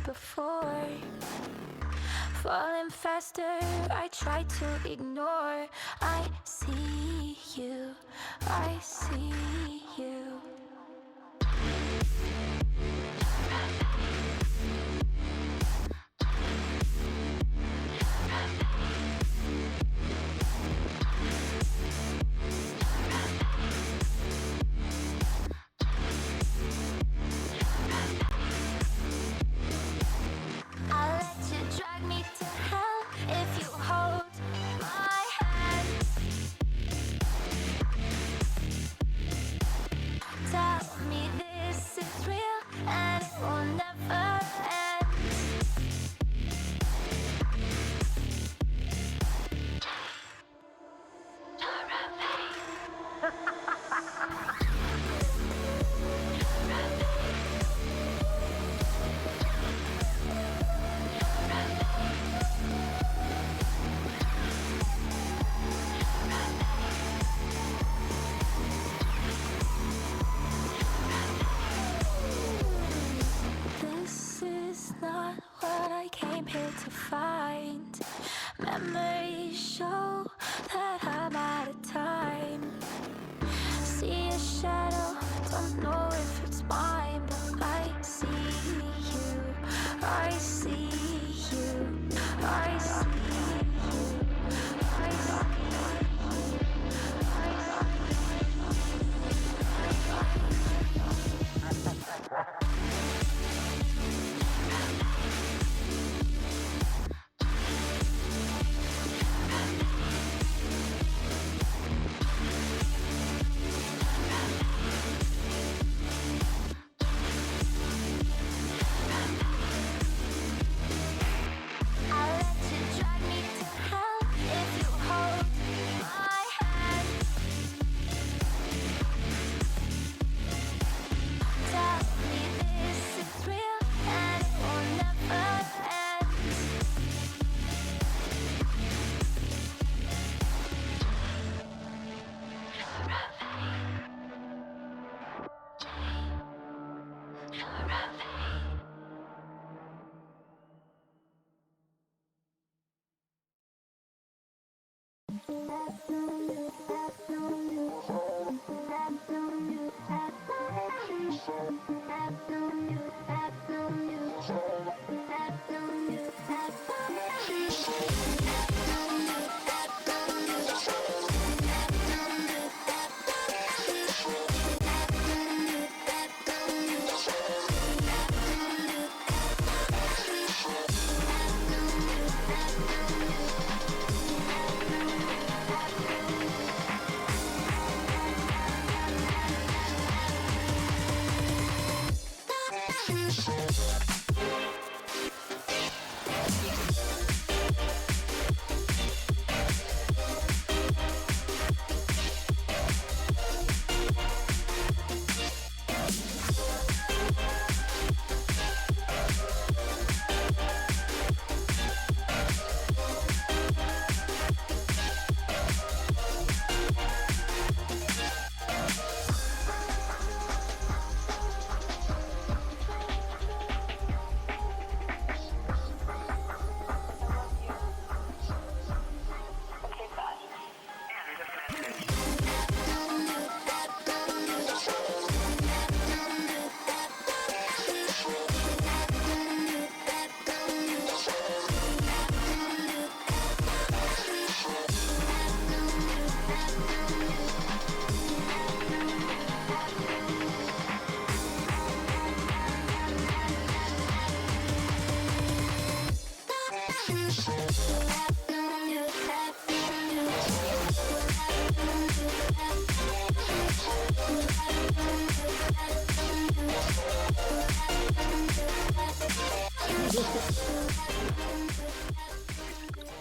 before. Falling faster, I try to ignore. I see you, I see you. I'll let you drag me to hell if you hold my hand. Tell me this is real and it will never end. This is not what I came here to find. Memories show that I'm out of time. See a shadow, don't know if it's mine, but I see you, I see you, I see you, I see you, I'll let you drag me to hell if you hold my hand. Tell me this is real and it will never end.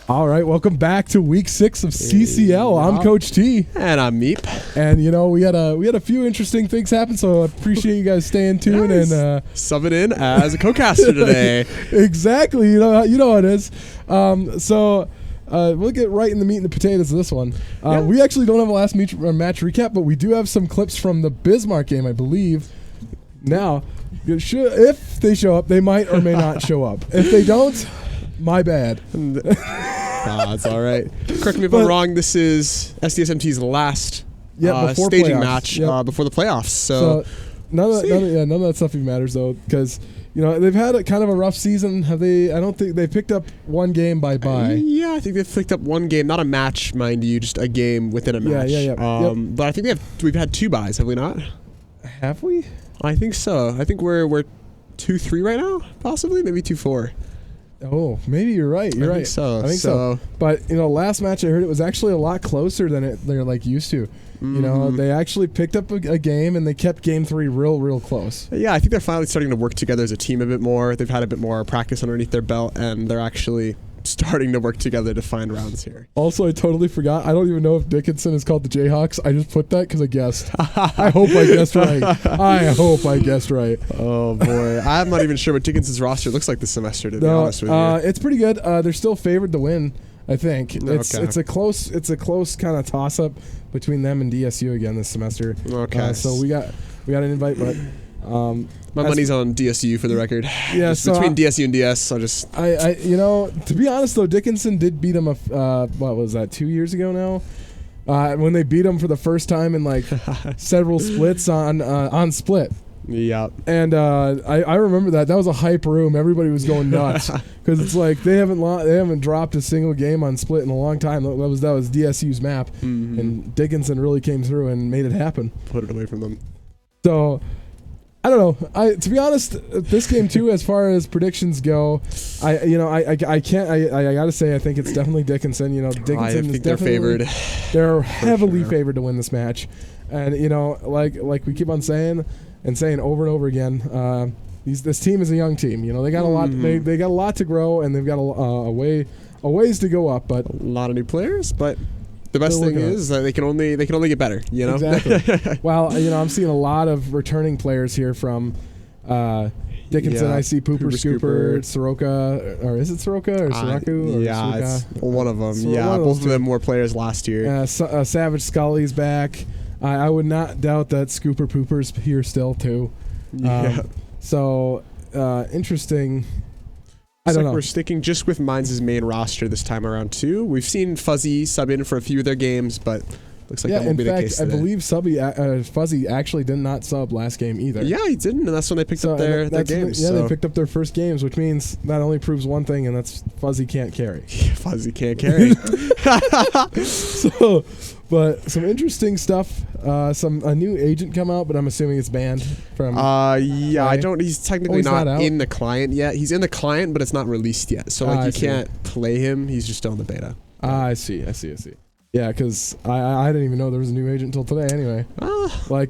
All right, welcome back to week 6 of CCL. I'm Coach T, and I'm Meep. and you know we had a few interesting things happen, so I appreciate you guys staying tuned and subbing in as a co-caster today. Exactly, you know how it is. So we'll get right in the meat and the potatoes of this one. We actually don't have a last match recap, but we do have some clips from the Bismarck game, I believe. Now, If they show up, they might or may not show up. If they don't, my bad. It's all right. Correct me if I'm wrong. This is SDSMT's last staging playoffs. match before the playoffs. So none of that stuff even matters though, because they've had a kind of a rough season. Have they? I don't think they picked up one game by bye. Yeah, I think they've picked up one game, not a match, mind you, just a game within a match. Yeah. But I think we've had 2 buys, have we not? Have we? I think so. I think we're 2-3 right now, possibly, maybe 2-4. Oh, maybe you're right. You're right. So. I think so. But last match I heard it was actually a lot closer than they're like used to. They actually picked up a game and they kept game 3 real close. Yeah, I think they're finally starting to work together as a team a bit more. They've had a bit more practice underneath their belt, and they're actually starting to work together to find rounds here. Also, I totally forgot. I don't even know if Dickinson is called the Jayhawks. I just put that because I guessed. I hope I guessed right. I hope I guessed right. Oh, boy. I'm not even sure what Dickinson's roster looks like this semester, to be honest with you. It's pretty good. They're still favored to win, I think. It's a close kind of toss-up between them and DSU again this semester. Okay. So we got an invite, but... my money's on DSU for the record. Yeah, so between DSU and DS, to be honest though, Dickinson did beat them. What was that? 2 years ago now, when they beat them for the first time in like several splits on split. Yeah. And I remember that was a hype room. Everybody was going nuts because it's like they haven't dropped a single game on split in a long time. That was DSU's map, and Dickinson really came through and made it happen. Put it away from them. So. I don't know. To be honest, this game too, as far as predictions go, I gotta say I think it's definitely Dickinson. Dickinson I think they're favored. They're heavily favored to win this match, and like we keep on saying over and over again. This team is a young team. They got a lot. They got a lot to grow, and they've got a ways to go up. But a lot of new players, but. The best thing is that they can only get better, Exactly. Well, I'm seeing a lot of returning players here from Dickinson. I see Pooper Scooper, Soroka, or is it Soroka or Soroku? It's one of them. So both of them were players last year. Savage Scully's back. I would not doubt that Scooper Pooper's here still too. So interesting. I don't know. We're sticking just with Mines' main roster this time around too. We've seen Fuzzy sub in for a few of their games, but looks like that won't be the case today. I believe Fuzzy actually did not sub last game either. Yeah, he didn't, and that's when they picked up their games. They picked up their first games, which means that only proves one thing, and that's Fuzzy can't carry. Fuzzy can't carry. But some interesting stuff. A new agent come out, but I'm assuming it's banned from. Play. I don't. He's technically not in the client yet. He's in the client, but it's not released yet. So you can't play him. He's just still in the beta. I see. Yeah, because I didn't even know there was a new agent until today. Anyway,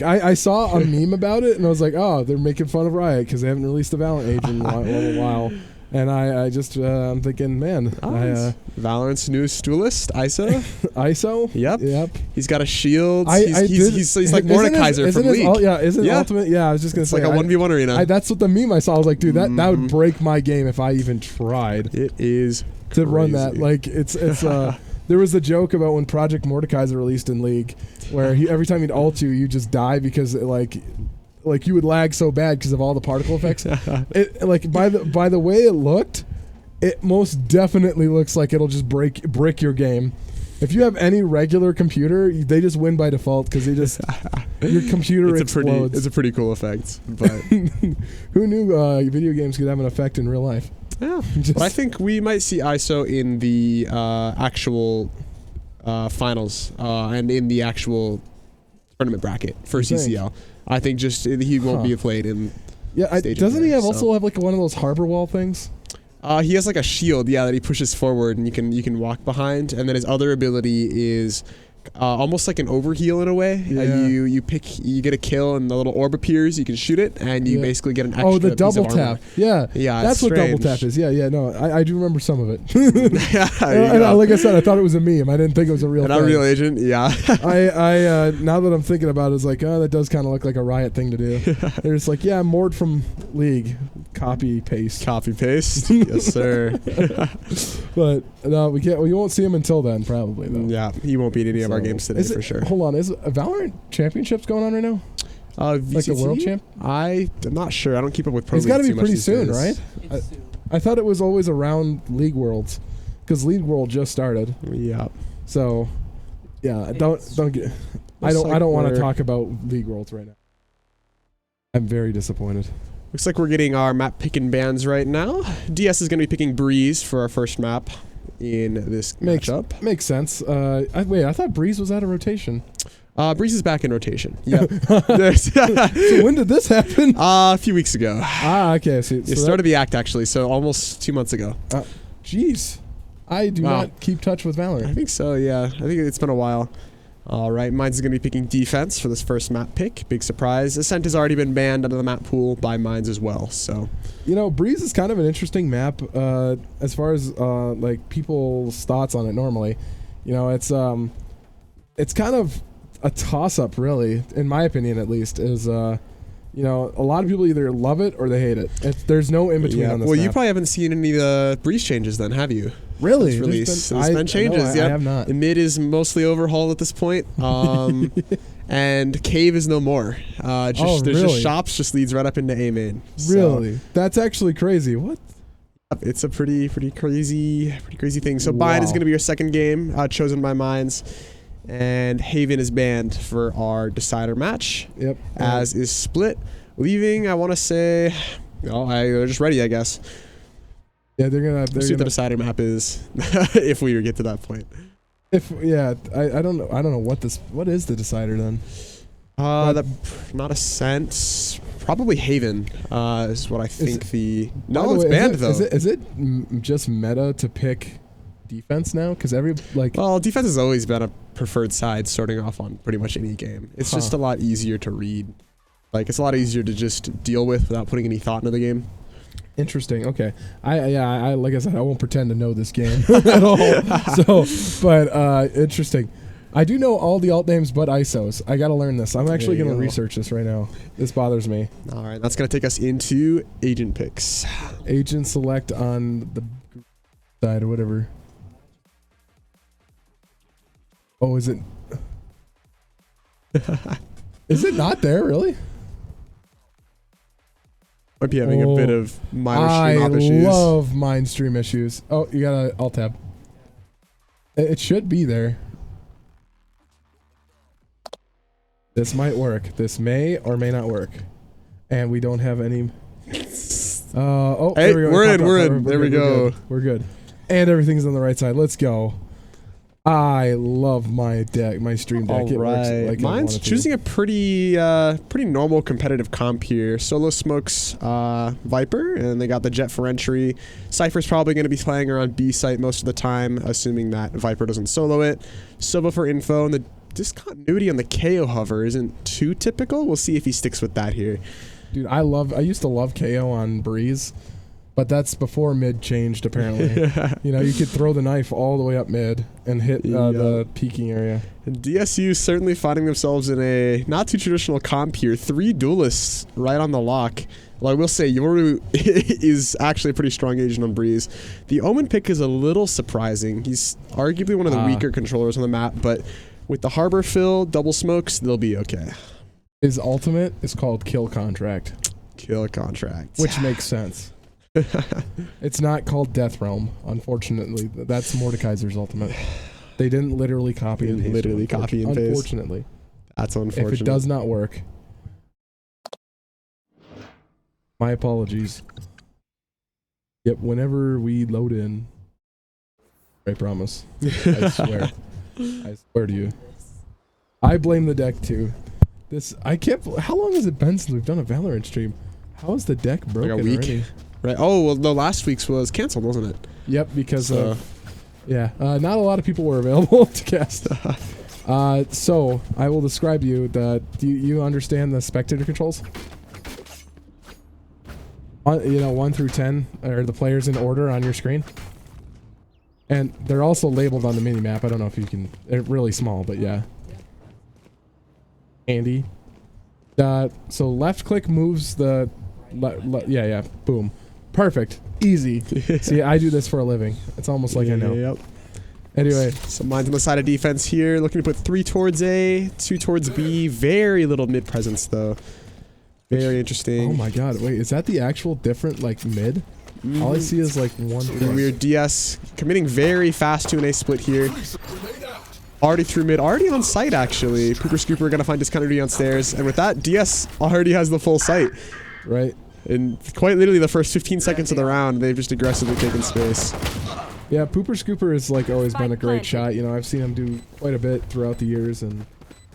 I saw a meme about it, and I was like, oh, they're making fun of Riot because they haven't released a Valorant agent in a while. And I'm thinking, man. Valorant's newest duelist, ISO. ISO? Yep. He's got a shield. He's like Mordekaiser from League. Isn't it Ultimate? Yeah, I was just going to say. It's like a 1v1 arena. That's what the meme I saw. I was like, dude, that would break my game if I even tried. It is to crazy. Run that. Like, it's there was a joke about when Project Mordekaiser released in League where every time he'd ult you just die because like you would lag so bad because of all the particle effects. By the way it looked, it most definitely looks like it'll just brick your game. If you have any regular computer, they just win by default because your computer explodes. It's a pretty cool effect. But who knew video games could have an effect in real life? Yeah, but I think we might see ISO in the actual finals and in the actual tournament bracket for CCL. I think just he won't be played in. Yeah, doesn't he also have like one of those harbor wall things? He has like a shield, that he pushes forward and you can walk behind, and then his other ability is almost like an overheal in a way. Yeah. You get a kill and the little orb appears, you can shoot it, and you basically get an extra the piece double of armor. tap. Yeah, that's what double tap is. Yeah, no, I do remember some of it. And like I said, I thought it was a meme. I didn't think it was a real thing. Not a real agent, yeah. I now that I'm thinking about it, it's like, that does kind of look like a Riot thing to do. They're just like, yeah, Mord from League. Copy paste. Yes, sir. But no, we can't. We won't see him until then, probably though. Yeah, he won't be in any of our games today for sure. Hold on, is Valorant Championships going on right now? VCT? Like the world champ? I'm not sure. I don't keep up with Pro It's League got to too be much pretty these soon, days. right? I thought it was always around League Worlds, because League World just started. Yeah. So, yeah, don't get. I Looks don't like want to we're- talk about League Worlds right now. I'm very disappointed. Looks like we're getting our map picking bands right now. DS is going to be picking Breeze for our first map in this matchup. Makes sense. Wait, I thought Breeze was out of rotation. Breeze is back in rotation. Yep. So when did this happen? A few weeks ago. Okay. So It started the act actually, so almost 2 months ago. Jeez. I do Wow. not keep touch with I Valorant. think so, yeah. I think it's been a while. All right, Mines is going to be picking defense for this first map pick. Big surprise. Ascent has already been banned out of the map pool by Mines as well, so. You know, Breeze is kind of an interesting map as far as like people's thoughts on it normally. You know, it's kind of a toss-up, really, in my opinion at least, is you know, a lot of people either love it or they hate it. There's no in-between Yeah. on this Well, map. you probably haven't seen any of the Breeze changes then, have you? Really? This release. There's There's been changes, no, yeah. I have not. The mid is mostly overhauled at this point. And Cave is no more. There's really? just shops, just leads right up into A main. So, Really? That's actually crazy. What? it's a pretty crazy thing. So Wow. Bind is going to be your second game, chosen by Mines. And Haven is banned for our decider match, Yep. as is Split. Leaving, I want to say, they're just ready, I guess. Yeah, they're gonna. Let's see what the decider map is, if we get to that point. I don't know. I don't know what is the decider then? Not Ascent, probably Haven. Is what I think By No, the it's way, banned though. Is it just meta to pick defense now? Because Well, defense has always been a preferred side starting off on pretty much any game. It's just a lot easier to read. Like, it's a lot easier to just deal with without putting any thought into the game. Interesting. Okay. I like I said, I won't pretend to know this game at all. But interesting. I do know all the alt names but ISOs. I got to learn this. I'm actually going to research this right now. This bothers me. All right, that's going to take us into agent picks. Agent select on the side or whatever. Oh, is it? Is it not there, really? Might be having a bit of minor stream op I issues. love mine stream issues. Oh, you got to alt tab. It should be there. This might work. This may or may not work. And we don't have any. Hey, there we go. we're in. There we go. We're good. And everything's on the right side. Let's go. I love my deck, my stream deck. All It works right, like I mine's want it to. choosing a pretty normal competitive comp here. Solo smokes Viper, and they got the Jet for entry. Cypher's probably going to be playing around B site most of the time, assuming that Viper doesn't solo it. Sova for info, and the discontinuity on the KO hover isn't too typical. We'll see if he sticks with that here. Dude, I used to love KO on Breeze, but that's before mid changed apparently. You know, you could throw the knife all the way up mid and hit the peaking area. And DSU certainly finding themselves in a not too traditional comp here. 3 duelists right on the lock. Well, I will say Yoru is actually a pretty strong agent on Breeze. The Omen pick is a little surprising. He's arguably one of the weaker controllers on the map, but with the harbor fill, double smokes, they'll be okay. His ultimate is called Kill Contract. Kill Contract. Which makes sense. It's not called Death Realm, unfortunately. That's Mordekaiser's ultimate. They didn't literally copy and paste. Literally copy and paste. Unfortunately. That's unfortunate. If it does not work, my apologies. Yep, whenever we load in, I promise. I swear. I swear to you. I blame the deck too. How long has it been since we've done a Valorant stream? How is the deck broken Like a week. already? Right. Oh, well, no, last week's was canceled, wasn't it? Yep, because not a lot of people were available to cast. So I will describe you that. Do you understand the spectator controls? 1 through 10 are the players in order on your screen, and they're also labeled on the mini map. I don't know if you can. They're really small, but yeah. Handy. So left click moves the. Yeah. Boom. Perfect. Easy. See, I do this for a living. It's almost like I know. Yep. Anyway. So Mines on the side of defense here, looking to put 3 towards A, 2 towards B. Very little mid presence though. Very interesting. Oh my god, wait, is that the actual different, like, mid? All I see is, like, one. Weird DS committing very fast to an A split here. Already through mid, already on site actually. Pooper Scooper gonna find discontinuity on stairs. And with that, DS already has the full site. Right. In quite literally the first 15 seconds of the round, they've just aggressively taken space. Yeah, Pooper Scooper has, like, always been a great shot. You know, I've seen him do quite a bit throughout the years, and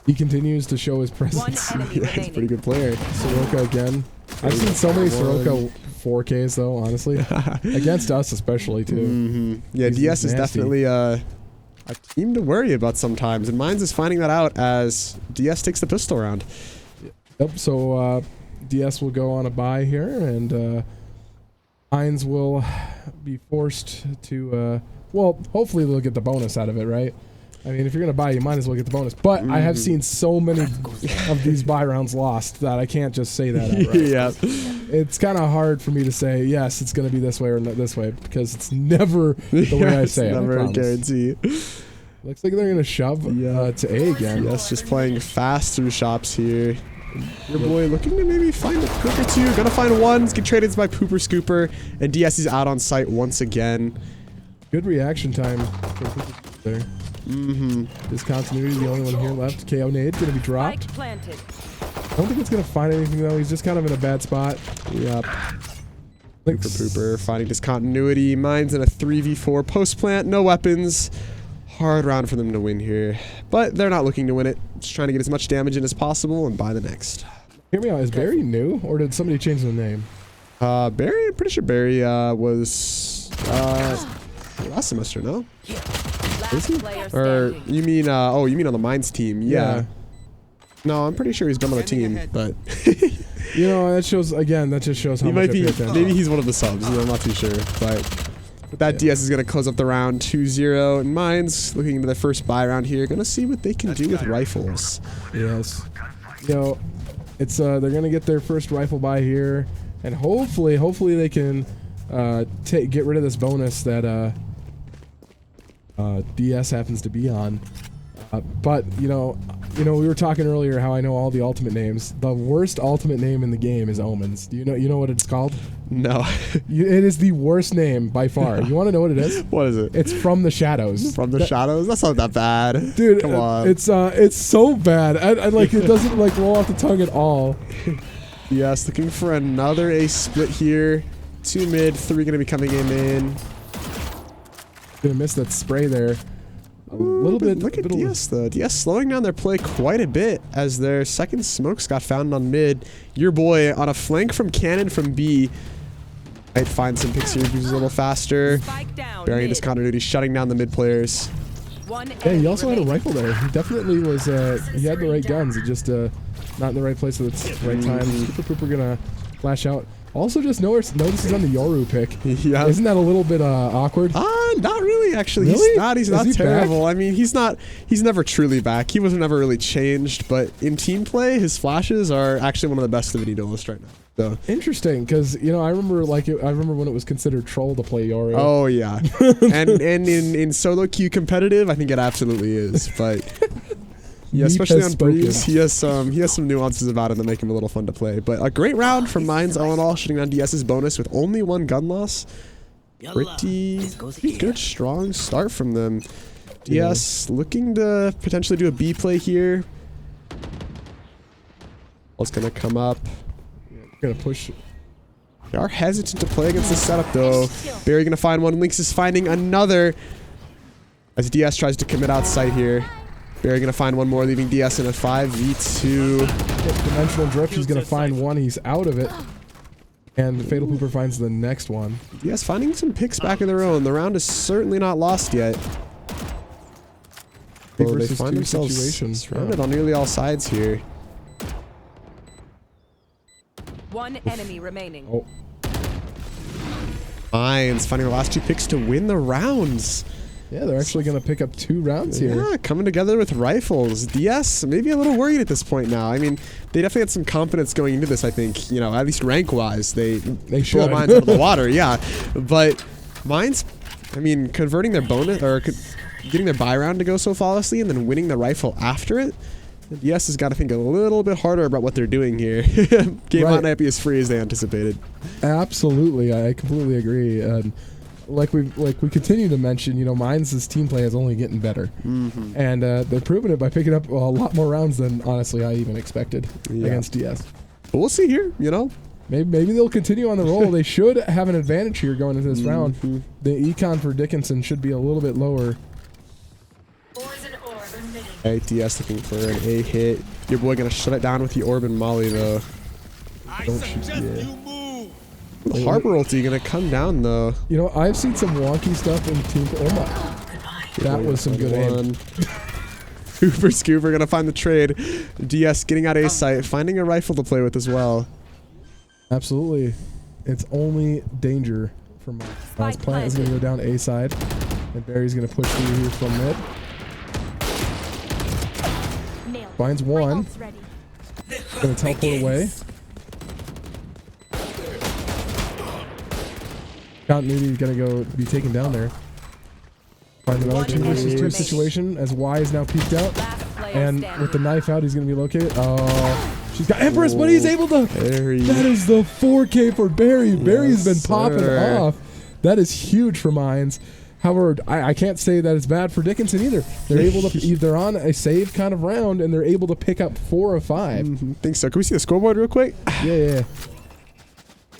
he continues to show his presence. Yeah, he's a pretty good player. Soroka again. I've seen so many Soroka 4Ks though, honestly. Against us especially too. Yeah, He's DS is nasty. definitely a team to worry about sometimes, and Mines is finding that out as DS takes the pistol round. Yep, so DS will go on a bye here, and Mines will be forced to, well, hopefully they'll get the bonus out of it, right? I mean, if you're going to buy, you might as well get the bonus. But I have seen so many of these buy rounds lost that I can't just say that outright. Yeah. It's kind of hard for me to say, yes, it's going to be this way or not this way, because it's never the way I say it. Never a guarantee. Looks like they're going to shove to A again. Yes, just playing fast through shops here. Your boy looking to maybe find a pick or two. Gonna find one. Get traded by Pooper Scooper. And DS is out on site once again. Good reaction time for Pooper Scooper there. Discontinuity, the only one here left. KO nade gonna be dropped. I don't think it's gonna find anything though. He's just kind of in a bad spot. Yep. Pooper finding discontinuity. Mines in a 3v4 post plant. No weapons. Hard round for them to win here. But they're not looking to win it. Just trying to get as much damage in as possible and buy the next. Hear me out. Is Barry new or did somebody change the name? Barry, I'm pretty sure Barry was last semester, no? Is he? Or you mean oh, you mean on the Mines team? Yeah. No, I'm pretty sure he's been on the team, but you know, that shows again, that just shows how he much might be. I pay attention. Maybe he's one of the subs, you know, I'm not too sure. But with that, DS is gonna close up the round 2-0, and Mines looking into their first buy round here, gonna see what they can do with rifles. Yes. You know, it's they're gonna get their first rifle buy here, and hopefully they can get rid of this bonus that DS happens to be on. But you know, we were talking earlier how I know all the ultimate names. The worst ultimate name in the game is Omens. Do you know what it's called? No. It is the worst name by far. You want to know what it is? What is it? It's From the Shadows. From the Shadows? That's not that bad. Dude, come on. It's so bad. I like it doesn't like roll off the tongue at all. Yes, looking for another ace split here. 2 mid, 3 gonna be coming in. Gonna miss that spray there. A little bit. Look at DS though. DS slowing down their play quite a bit as their second smokes got found on mid. Your boy on a flank from cannon from B. Might find some picks here. Moves a little faster. Bearing discontinuity, shutting down the mid players. Yeah, he also had a rifle there. He definitely was. He had the right guns. It just not in the right place at the right time. Super Pooper gonna flash out. Also, just notices on the Yoru pick. Yeah. Isn't that a little bit awkward? Not really, actually. Really? He's not he terrible. Back? I mean, he's never truly back. He was never really changed, but in team play, his flashes are actually one of the best of any duelist right now. So. Interesting, because I remember when it was considered troll to play Yoru. Oh yeah, and in solo queue competitive, I think it absolutely is. But yeah, especially on Breeze, he has some nuances about it that make him a little fun to play. But a great round from Mines all in all, shutting down DS's bonus with only 1 gun loss. Pretty good, strong start from them. DS looking to potentially do a B play here. What's gonna come up? Gonna push. They are hesitant to play against this setup though. Barry gonna find one. Lynx is finding another. As DS tries to commit out sight here. Barry gonna find one more, leaving DS in a 5v2. Dimensional drift. He's gonna find one. He's out of it. And the Fatal Pooper finds the next one. DS finding some picks back of their own. The round is certainly not lost yet. So they find themselves surrounded on nearly all sides here. 1 enemy remaining. Oh. Mines finding the last 2 picks to win the rounds. Yeah, they're actually going to pick up 2 rounds here. Yeah, coming together with rifles. DS, maybe a little worried at this point now. I mean, they definitely had some confidence going into this, I think. At least rank-wise, they blow Mines out of the water, yeah. But Mines, I mean, converting their bonus, or getting their buy round to go so flawlessly and then winning the rifle after it, DS has got to think a little bit harder about what they're doing here. Game might not be as free as they anticipated. Absolutely, I completely agree. And like we continue to mention, you know, Mines' team play is only getting better, and they're proving it by picking up a lot more rounds than honestly I even expected against DS. But we'll see here, you know. Maybe they'll continue on the roll. They should have an advantage here going into this round. The econ for Dickinson should be a little bit lower. Hey, DS looking for an A hit. Your boy gonna shut it down with the orb and molly though. Don't shoot yet. The Harbor ulti gonna come down though. You know, I've seen some wonky stuff in team. Oh my! That was some good aim. Hooper Scooper gonna find the trade. DS getting out A site, finding a rifle to play with as well. Absolutely, it's only danger from Miles. Plant is gonna go down A side, and Barry's gonna push through here from mid. Finds one. Gonna teleport away. Continuity gonna be taken down there. Find another 2 versus 2 situation as Y is now peeked out. And with the knife out, he's gonna be located. Oh, she's got Empress, but he's able to. That is the 4K for Barry. Barry's been popping off. That is huge for Mines. However, I can't say that it's bad for Dickinson either. They're able to, they're on a save kind of round, and they're able to pick up 4 of 5. Think so. Can we see the scoreboard real quick? Yeah.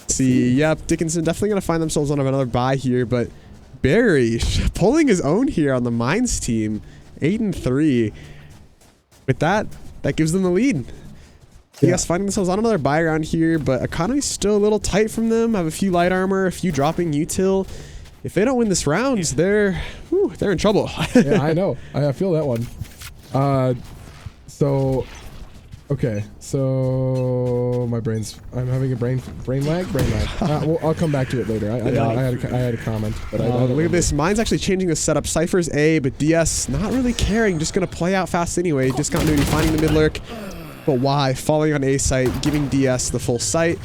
See, yep, Dickinson definitely going to find themselves on another bye here, but Barry pulling his own here on the Mines team, 8-3. With that gives them the lead. Yes, finding themselves on another buy round here, but economy's still a little tight from them. Have a few light armor, a few dropping util. If they don't win this round, they're in trouble. Yeah, I know. I feel that one. So my I'm having a brain lag. Well, I'll come back to it later. I had a comment, but look at this. Mine's actually changing the setup. Cypher's A, but DS not really caring. Just gonna play out fast anyway. Discontinuity finding the mid lurk, but Y falling on A site, giving DS the full site.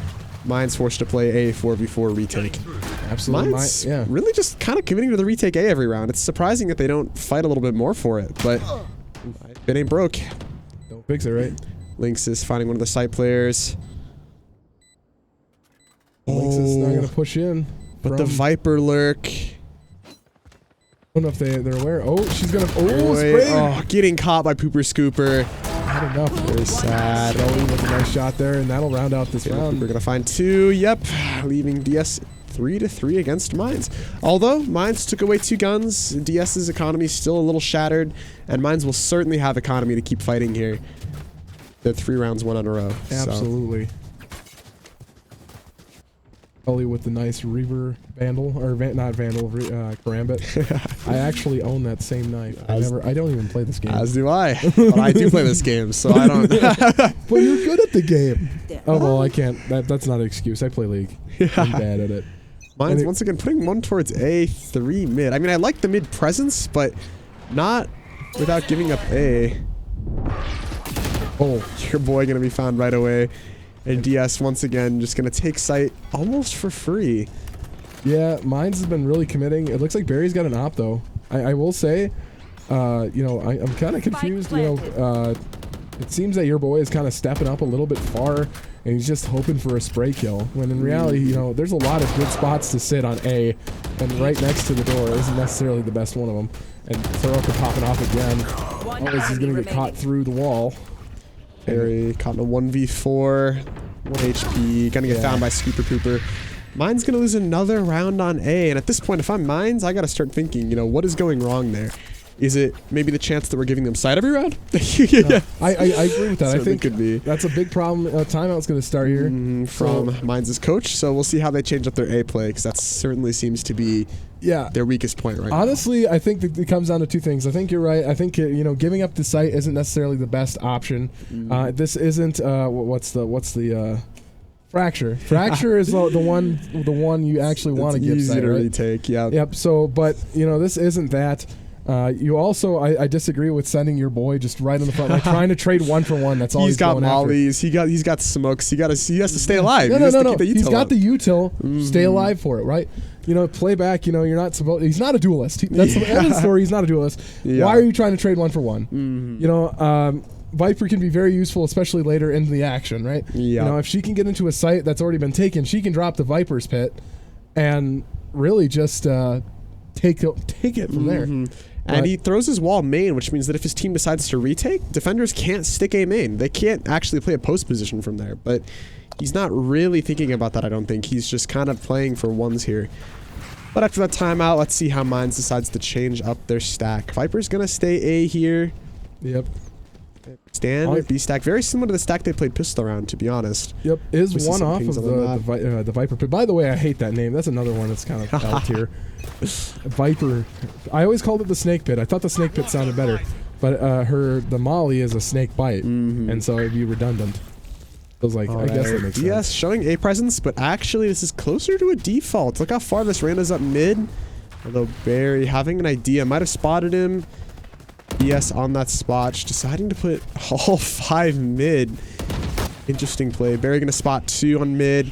Mine's forced to play A 4v4 retake. Absolutely. Mine's really just kind of committing to the retake A every round. It's surprising that they don't fight a little bit more for it, but it ain't broke. Don't fix it, right? Lynx is finding one of the site players. Lynx is not going to push in. But the Viper lurk. I don't know if they're aware. Oh, she's going to... spray! Oh, getting caught by Pooper Scooper. Not enough. Very sad. Shelly with a nice shot there, and that'll round out this round. We're going to find 2. Yep. Leaving DS 3-3 against Mines. Although Mines took away 2 guns, DS's economy is still a little shattered, and Mines will certainly have economy to keep fighting here. They're 3 rounds, 1 in a row. Absolutely. Shelly with the nice Reaver Vandal, or not Vandal, Karambit. I actually own that same knife. I don't even play this game. As do I. But I do play this game, so I don't. But you're good at the game. Oh, well, I can't. That's not an excuse. I play League. I'm bad at it. Mine's once again putting one towards A, 3 mid. I mean, I like the mid presence, but not without giving up A. Oh, your boy going to be found right away. And DS, once again, just going to take site almost for free. Yeah, Mines has been really committing. It looks like Barry's got an op, though. I will say, you know, I'm kind of confused. You know, it seems that your boy is kind of stepping up a little bit far, and he's just hoping for a spray kill. When in reality, you know, there's a lot of good spots to sit on A, and right next to the door isn't necessarily the best one of them. And Thoroka popping off again. Oh, he's going to get caught through the wall. Barry caught in a 1v4, 1 HP, gonna get found by Scooper Pooper. Mine's gonna lose another round on A, and at this point, if I'm Mines, I gotta start thinking, you know, what is going wrong there? Is it maybe the chance that we're giving them sight every round? I agree with that. I think could be. That's a big problem. Timeout's going to start here. From Mines' coach, so we'll see how they change up their A play, because that certainly seems to be their weakest point right now. Honestly, I think that it comes down to 2 things. I think you're right. I think, you know, giving up the site isn't necessarily the best option. This isn't, what's the Fracture. Fracture is the one you actually want to give easy site, to right? retake, yeah. Yep, so, but, you know, this isn't that. You also, I disagree with sending your boy just right on the front, like trying to trade 1 for 1. That's all he's got going mollies. After. He's got smokes. He has to stay alive. No. He's got the util. Stay alive for it, right? you know, play back. You know, you're not supposed. He's not a duelist. That's the end of the story. He's not a duelist. Yeah. Why are you trying to trade 1 for 1? You know, Viper can be very useful, especially later in the action, right? Yeah. You know, if she can get into a site that's already been taken, she can drop the Viper's pit and really just take it from there. And he throws his wall main, which means that if his team decides to retake, defenders can't stick A main. They can't actually play a post position from there. But he's not really thinking about that, I don't think. He's just kind of playing for ones here. But after that timeout, let's see how Mines decides to change up their stack. Viper's going to stay A here. Yep. Stand, B stack. Very similar to the stack they played pistol around, to be honest. Yep. Is We see one some off pings of on the Viper pit. By the way, I hate that name. That's another one that's kind of out here. Viper. I always called it the snake pit. I thought the snake pit sounded better. But the molly is a snake bite. And so it'd be redundant. I was like, I guess that makes sense. Yes, showing A presence, but actually this is closer to a default. Look how far this Randa's up mid. Although Barry having an idea, might have spotted him. Yes, on that spot, just deciding to put all 5 mid. Interesting play. Barry gonna spot 2 on mid.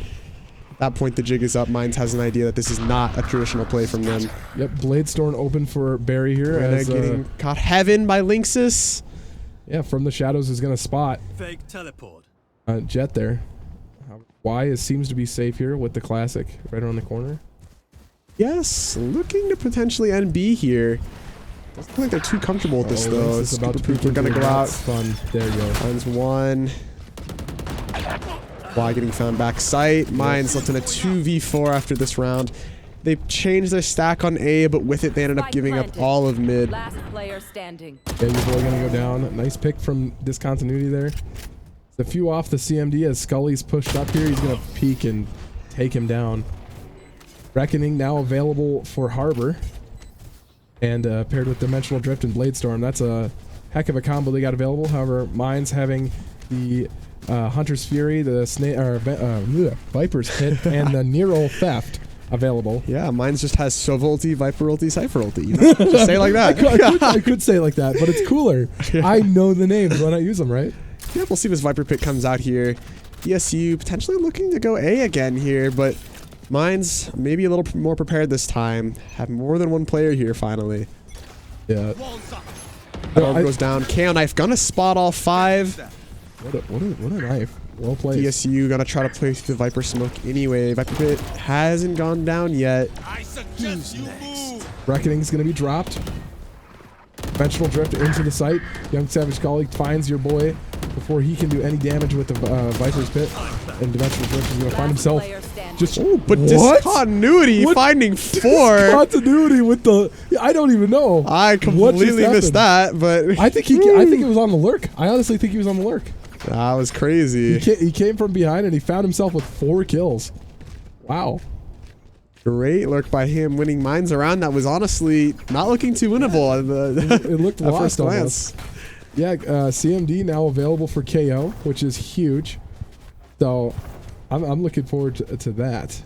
At that point, the jig is up. Mines has an idea that this is not a traditional play from them. Yep, Bladestorm open for Barry here. As, getting caught heaven by Lynxus. Yeah, from the shadows is gonna spot Fake teleport. Jet there. Y seems to be safe here with the classic right around the corner. Yes, looking to potentially end B here. Doesn't look like they're too comfortable with this though. It's about to Super peek Pooper gonna into go out. that's fun. There you go. Finds 1. Y getting found back sight. Mines left in a 2v4 after this round. They changed their stack on A, but with it they ended up giving up all of mid. Last player standing. Yeah, your boy gonna go down. Nice pick from Discontinuity there. A few off the CMD as Scully's pushed up here. He's gonna peek and take him down. Reckoning now available for Harbor. And paired with Dimensional Drift and Bladestorm. That's a heck of a combo they got available. However, Mines having the Hunter's Fury, the Viper's Hit, and the Nero Theft available. Yeah, Mines just has Sov ulti, Viper ulti, Cypher ulti. You know? Just say it like that. I could say it like that, but it's cooler. Yeah. I know the names when I use them, right? Yeah, we'll see if this Viper pick comes out here. DSU potentially looking to go A again here, but Mines maybe a little more prepared this time. Have more than one player here finally. Yeah. Orb goes down. KO knife gonna spot all 5. What a knife. Well played. DSU gonna try to play through the Viper smoke anyway. Viper pit hasn't gone down yet. I suggest you move. Reckoning's gonna be dropped. Dimensional Drift into the site. Young Savage colleague finds your boy before he can do any damage with the Viper's pit. And Dimensional Drift is gonna find himself just. Oh, but What? discontinuity What? finding 4. Continuity with the. I don't even know. I completely missed that, but I think it was on the lurk. I honestly think he was on the lurk. that was crazy. He came from behind and he found himself with 4 kills. Wow. Great lurk by him, winning Mines around. That was honestly not looking too winnable at It looked at lost first almost. glance. Yeah, CMD now available for KO, which is huge. So I'm looking forward to that.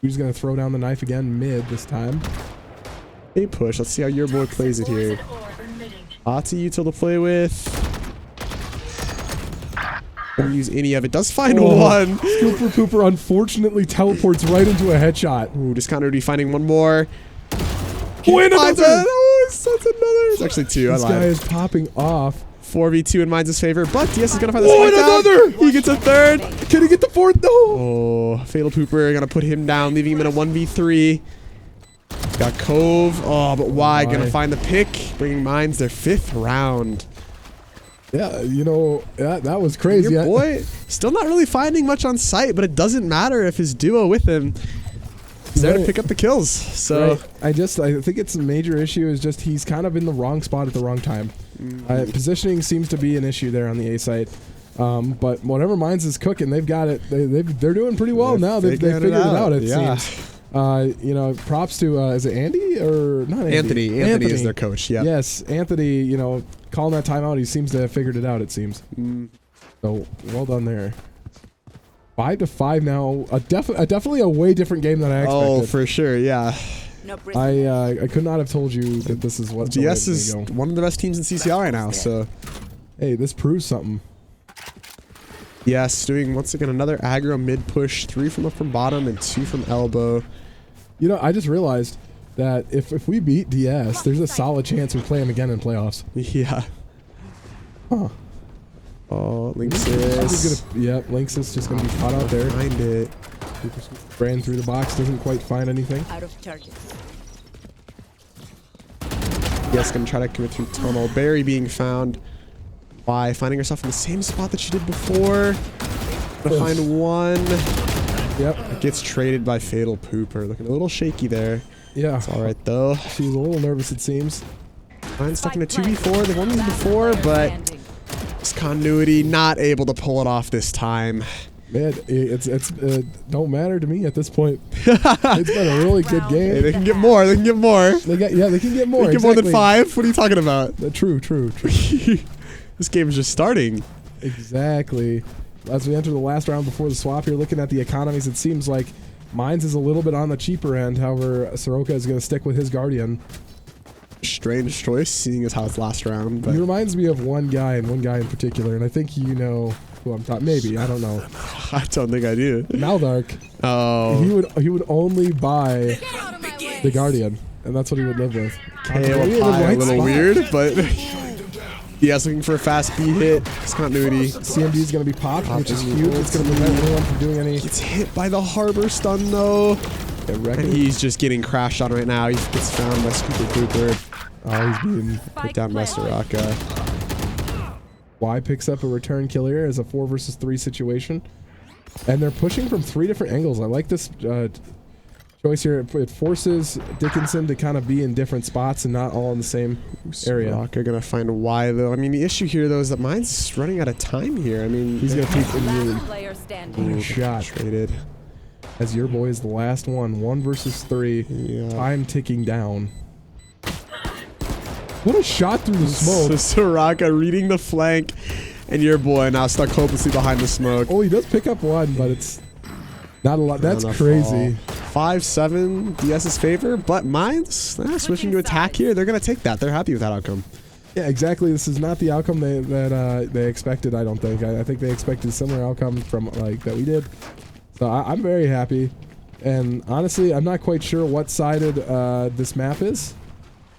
Who's going to throw down the knife again mid this time? Hey, push. Let's see how your boy plays it here. Lots of util to play with. Don't use any of it. Does find 1. Super Cooper unfortunately teleports right into a headshot. Ooh, discontinuity finding 1 more. Win Finds another! it. Oh, that's another. It's actually 2. This I guy lied. is popping off. 4v2 in Mines' favor, but DS is gonna find this Oh, fight and down. another! He gets a 3rd. Can he get the 4th? No! Oh, Fatal Pooper gonna put him down, leaving him in a 1v3. Got Cove. Oh, but Y gonna find the pick, bringing Mines their 5th round. Yeah, you know, that was crazy. Your boy still not really finding much on sight, but it doesn't matter if his duo with him is there to pick up the kills. So Right. I think it's a major issue is just he's kind of in the wrong spot at the wrong time. Positioning seems to be an issue there on the A site. But whatever Mines is cooking, they've got it. They're doing pretty well now. They've figured it out. It seems. You know, props to is it Andy or not Andy? Anthony is their coach. Yeah. Yes, Anthony. You know, calling that timeout, he seems to have figured it out. It seems. So well done there. 5-5 now. Definitely a way different game than I expected. Oh, for sure. Yeah. I could not have told you that this is what GS is one of the best teams in CCL right now. So hey, this proves something. Yes, doing once again another aggro mid push, 3 from bottom and 2 from elbow. You know, I just realized that if we beat DS, there's a solid chance we play him again in playoffs. Yeah. Huh. Oh, Lynxis. Yep, Lynxis just gonna be caught out there. Find it. Ran through the box, doesn't quite find anything. Out of targets. Yes, gonna try to commit through tunnel. Barry being found. Why? Finding herself in the same spot that she did before. Gonna find one. Yep. Gets traded by Fatal Pooper. Looking a little shaky there. Yeah. It's alright though. She was a little nervous, it seems. Mine's stuck in a 2v4. They've won these before, but this continuity not able to pull it off this time. Man, it's don't matter to me at this point. It's been a really good game. Hey, they can get more. They can get more. They can get more. They can get more than 5. What are you talking about? True. This game is just starting. Exactly. As we enter the last round before the swap here, looking at the economies, it seems like Mines is a little bit on the cheaper end. However, Soroka is going to stick with his Guardian. Strange choice, seeing as how it's last round. But He reminds me of one guy in particular, and I think you know who I'm talking. Maybe, I don't know. I don't think I do. Maldark. Oh. He would only buy the Guardian, and that's what he would live with. Kale a little weird, but yes, looking for a fast B hit. It's continuity. CMD is going to be popped, which is huge. It's going to prevent anyone from doing any. Gets hit by the harbor stun though. And he's just getting crashed on right now. He gets found by Scooper Pooper. Oh, he's being put down by Soraka. Y picks up a return kill here as a 4 versus 3 situation. And they're pushing from 3 different angles. I like this choice here. It forces Dickinson to kind of be in different spots and not all in the same area. Soraka gonna find Y though. I mean, the issue here though is that mine's running out of time here. I mean, he's gonna take immediately. Player standing. Shot. Traded. As your boy is the last one. 1 versus 3. Yeah. Time ticking down. What a shot through the smoke. So Soraka reading the flank, and your boy now stuck hopelessly behind the smoke. Oh, he does pick up one, but it's not a lot. That's crazy. 5-7 DS's favor, but mine's switching to attack here. They're going to take that. They're happy with that outcome. Yeah, exactly. This is not the outcome they expected, I don't think. I think they expected a similar outcome from like that we did. So I'm very happy. And honestly, I'm not quite sure what sided this map is.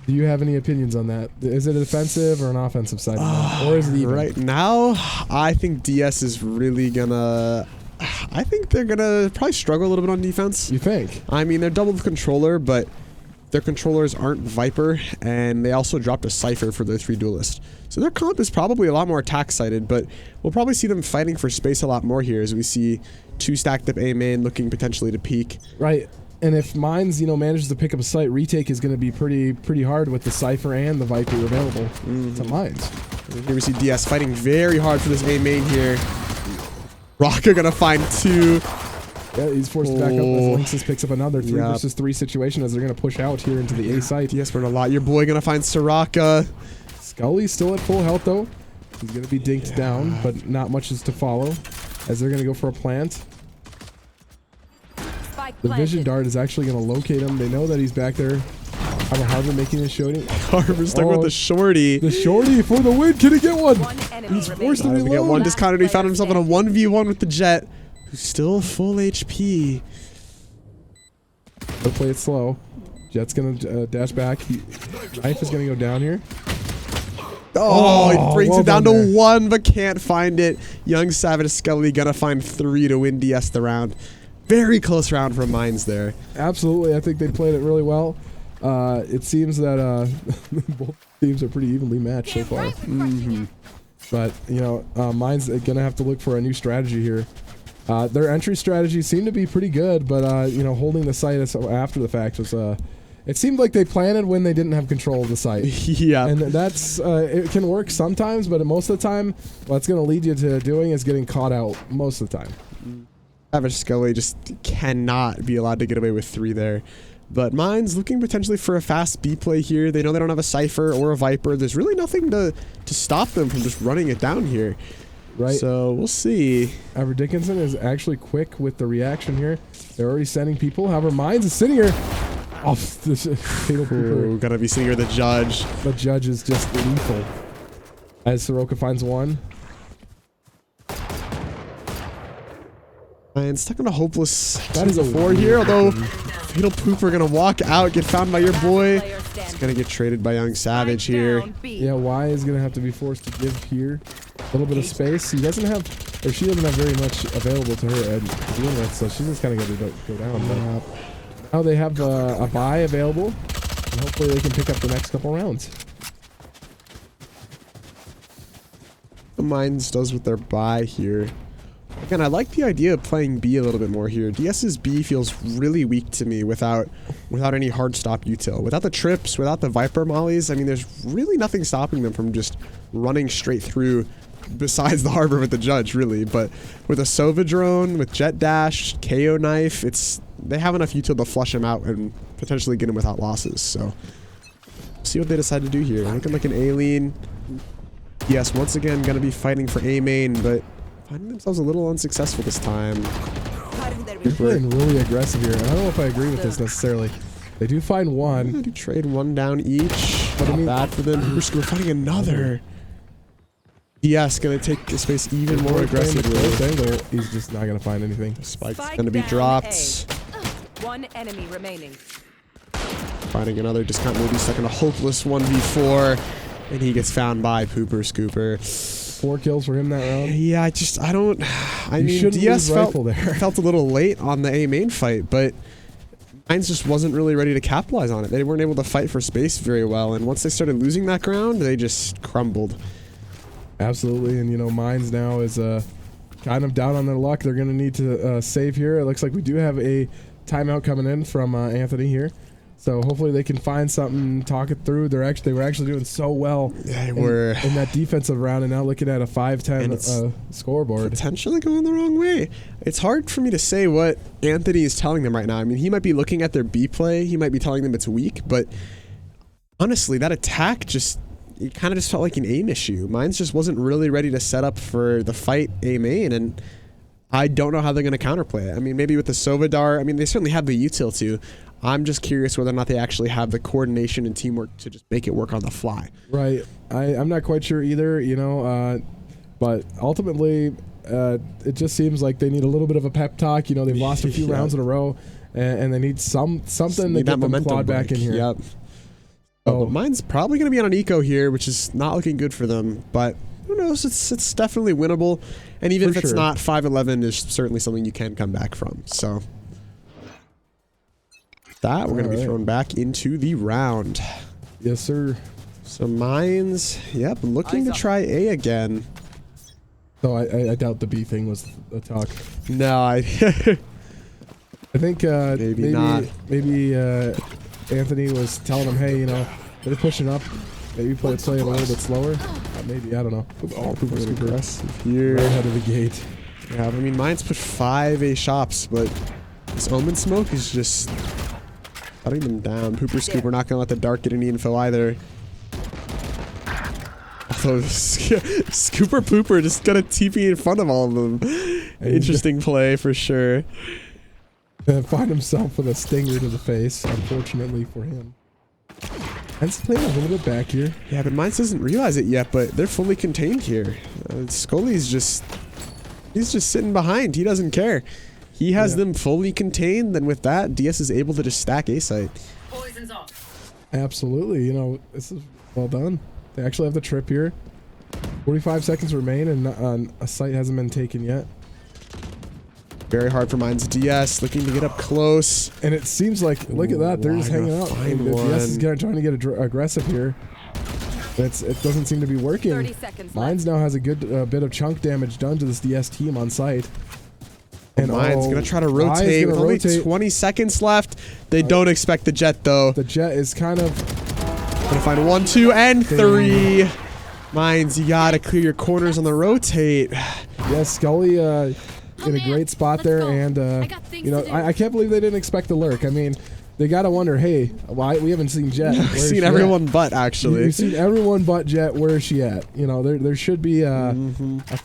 Do you have any opinions on that? Is it a defensive or an offensive side? Or is it even? Right now, I think DS is really gonna... I think they're gonna probably struggle a little bit on defense. You think? I mean, they're double controller, but their controllers aren't Viper, and they also dropped a Cypher for their 3 duelists. So their comp is probably a lot more attack-sided, but we'll probably see them fighting for space a lot more here as we see 2 stacked up A main looking potentially to peak. Right. And if Mines, manages to pick up a site, retake is going to be pretty hard with the Cypher and the Viper available to Mines. And here we see DS fighting very hard for this A main here. Rocka gonna find 2. Yeah, he's forced to back up as Lynxis picks up another 3 versus 3 situation as they're going to push out here into the A site. DS burned a lot. Your boy gonna find Soraka. Scully's still at full health though. He's going to be dinked down, but not much is to follow as they're going to go for a plant. The vision dart is actually going to locate him. They know that he's back there. Harbor making a shooting. Harbor stuck with the shorty. The shorty for the win. Can he get one? He's forced to reload. Get one discounted. He found himself in a 1v1 with the Jet, who's still full HP. They'll play it slow. Jet's going to dash back. Knife is going to go down here. Oh, he brings well it down done to 1, but can't find it. Young Savage Scully gonna find 3 to win DS the round. Very close round for Mines there. Absolutely. I think they played it really well. It seems that both teams are pretty evenly matched so far. But, Mines going to have to look for a new strategy here. Their entry strategy seemed to be pretty good, but, holding the site after the fact was... It seemed like they planted when they didn't have control of the site. Yeah. And that's, it can work sometimes, but most of the time, what's going to lead you to doing is getting caught out most of the time. Savage Scully just cannot be allowed to get away with 3 there. But Mines looking potentially for a fast B play here. They know they don't have a Cypher or a Viper. There's really nothing to stop them from just running it down here. Right. So we'll see. However, Dickinson is actually quick with the reaction here. They're already sending people. However, Mines is sitting here. Off this fatal Pooper. Gonna be sitting here the judge. The judge is just lethal. As Soroka finds one. And stuck on a hopeless That is a 4 here, although Fatal Pooper gonna walk out, get found by your boy. It's gonna get traded by Young Savage here. Yeah, Y is going to have to be forced to give here a little bit of space. He doesn't have, or she doesn't have very much available to her to begin with, so she's just kind of going to go down. But now they have a buy available, and hopefully they can pick up the next couple rounds. The Mines does with their buy here. Again, I like the idea of playing B a little bit more here. DS's B feels really weak to me without any hard stop util. Without the trips, without the Viper mollies, I mean, there's really nothing stopping them from just running straight through besides the harbor with the judge, really. But with a Sova drone, with Jet Dash, KO knife, they have enough util to flush him out and potentially get him without losses. So, see what they decide to do here. Looking like an A-lean. Yes, once again, going to be fighting for A main, but finding themselves a little unsuccessful this time. They're playing really aggressive here. I don't know if I agree with this necessarily. They do find one. They trade one down each. But I Not mean, bad for them. We're finding another. DS gonna take the space even more aggressively. Angle, he's just not gonna find anything. Spike's gonna be dropped. One enemy remaining. Finding another discount movie stuck in a hopeless 1v4. And he gets found by Pooper Scooper. 4 kills for him that round. Yeah, I mean, DS felt a little late on the A main fight, but Mines just wasn't really ready to capitalize on it. They weren't able to fight for space very well, and once they started losing that ground, they just crumbled. Absolutely, and you know, Mines now is kind of down on their luck. They're going to need to save here. It looks like we do have a timeout coming in from Anthony here. So hopefully they can find something, talk it through. They were actually doing so well in that defensive round, and now looking at a 5-10 scoreboard. Potentially going the wrong way. It's hard for me to say what Anthony is telling them right now. I mean, he might be looking at their B play. He might be telling them it's weak, but honestly, that attack it kind of just felt like an aim issue. Mines just wasn't really ready to set up for the fight A main, and I don't know how they're going to counterplay it. I mean, maybe with the Sova Dart. I mean, they certainly have the util too. I'm just curious whether or not they actually have the coordination and teamwork to just make it work on the fly. Right. I'm not quite sure either, you know, but ultimately it just seems like they need a little bit of a pep talk. You know, they've lost a few rounds in a row, and they need something to get them clawed back in here. Yep. Oh, mine's probably going to be on an eco here, which is not looking good for them, but who knows? It's definitely winnable, and even if it's not, 5-11 is certainly something you can come back from. So we're going to be thrown back into the round. Yes, sir. So Mines, yep, looking to try A again. So I doubt the B thing was a talk. No, I think maybe not. Maybe Anthony was telling him, hey, you know, they're pushing up. Maybe play it a little bit slower. Maybe, I don't know. Oh, Pooper's aggressive here. Right out of the gate. Yeah, I mean, Mines put 5 A shops, but this Omen smoke is just cutting them down. Pooper Scooper not going to let the Dart get any info either. Although Scooper Pooper just got a TP in front of all of them. Interesting play for sure. Find himself with a stinger to the face, unfortunately for him. Mines playing a little bit back here. Yeah, but Mines doesn't realize it yet, but they're fully contained here. Scully's he's just sitting behind. He doesn't care. He has them fully contained, and with that, DS is able to just stack A site. Poison's off. Absolutely. You know, this is well done. They actually have the trip here. 45 seconds remain, and a site hasn't been taken yet. Very hard for Mines. DS looking to get up close. And it seems like, look at that, they're just hanging out. DS is trying to get aggressive here. It doesn't seem to be working. 30 seconds Mines now has a good bit of chunk damage done to this DS team on site. And Mines going to try to rotate with only 20 seconds left. They don't expect the Jet, though. The Jet is kind of... Going to find 1, 2, and 3. Mines, you got to clear your corners on the rotate. Yeah, Scully in a great spot there, and you know, I can't believe they didn't expect the lurk. I mean, they gotta wonder, hey, why we haven't seen Jet? We've seen everyone but actually. We've seen everyone but Jet. Where is she at? You know, there should be a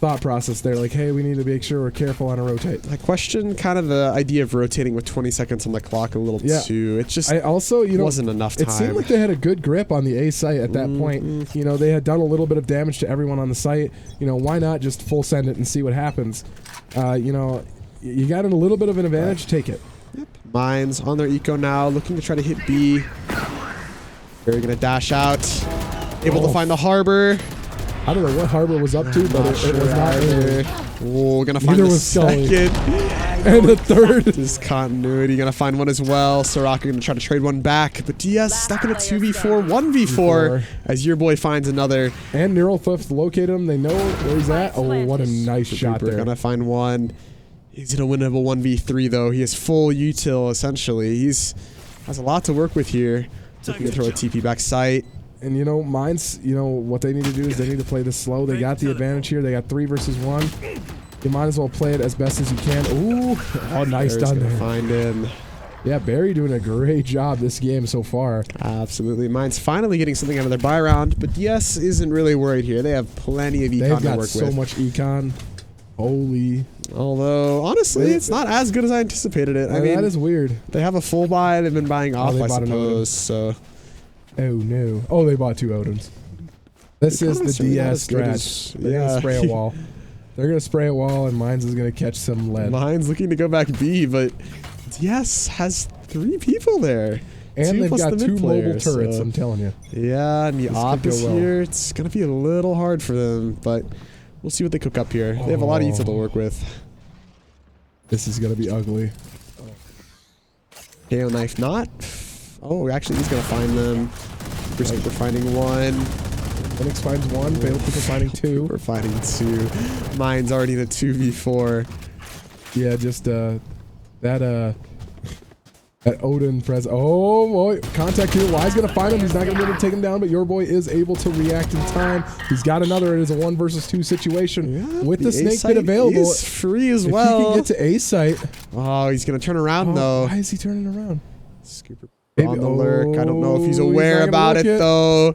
thought process there, like, hey, we need to make sure we're careful on a rotate. I question kind of the idea of rotating with 20 seconds on the clock a little too. It just wasn't enough time. It seemed like they had a good grip on the A site at that point. You know, they had done a little bit of damage to everyone on the site. You know, why not just full send it and see what happens? You know, you got a little bit of an advantage. Take it. Mines on their eco now, looking to try to hit B. They're gonna dash out. Able to find the harbor. I don't know what Harbor was up to, but it was not either. either. Oh, gonna find Neither the was Scully. second. And the third. Discontinuity, gonna find one as well. Soraka gonna try to trade one back, but DS stuck in a 2v4, 1v4 as your boy finds another. And Neural Theft located him. They know where he's at. Oh, what a nice shot Cooper there. gonna find one. He's gonna win a 1v3 though. He has full util essentially. Has a lot to work with here. Looking to throw a TP back sight. And you know, Mines, you know, what they need to do is they need to play this slow. They got the advantage here. They got 3 versus 1. You might as well play it as best as you can. Ooh, oh, nice done there. Find him. Yeah, Barry doing a great job this game so far. Absolutely. Mine's finally getting something out of their buy round, but DS isn't really worried here. They have plenty of econ They've to got work so with. much econ. Holy. Although, honestly, it's not as good as I anticipated it. I mean, that is weird. they have a full buy. They've been buying off, they I bought an Odin. suppose. So Oh, no. Oh, they bought 2 Odins. This is the necessarily not DS as good strat. as- They're going to yeah. spray a wall. They're going to spray a wall, and Mines is going to catch some lead. Mine's looking to go back B, but DS has 3 people there. And 2 they've plus got the 2 mid mobile player, turrets, so- I'm telling you. Yeah, and the This op could is go well. here. It's going to be a little hard for them, but we'll see what they cook up here. They have a lot of util to work with. This is going to be ugly. KO knife not. Oh, actually, he's going to find them. We're finding one. Phoenix finds 1. Bale Cooper finding 2. We're finding 2. Mine's already in a 2v4. Yeah, just that Odin pres. Oh boy, contact here. Y's gonna find him. He's not gonna be able to take him down, but your boy is able to react in time. He's got another. It is a 1 versus 2 situation with the snake pit available. He's free as if well. he can get to A site. Oh, he's gonna turn around though. Why is he turning around? Scooper Maybe- on the lurk. I don't know if he's he's not aware gonna about look it it. though.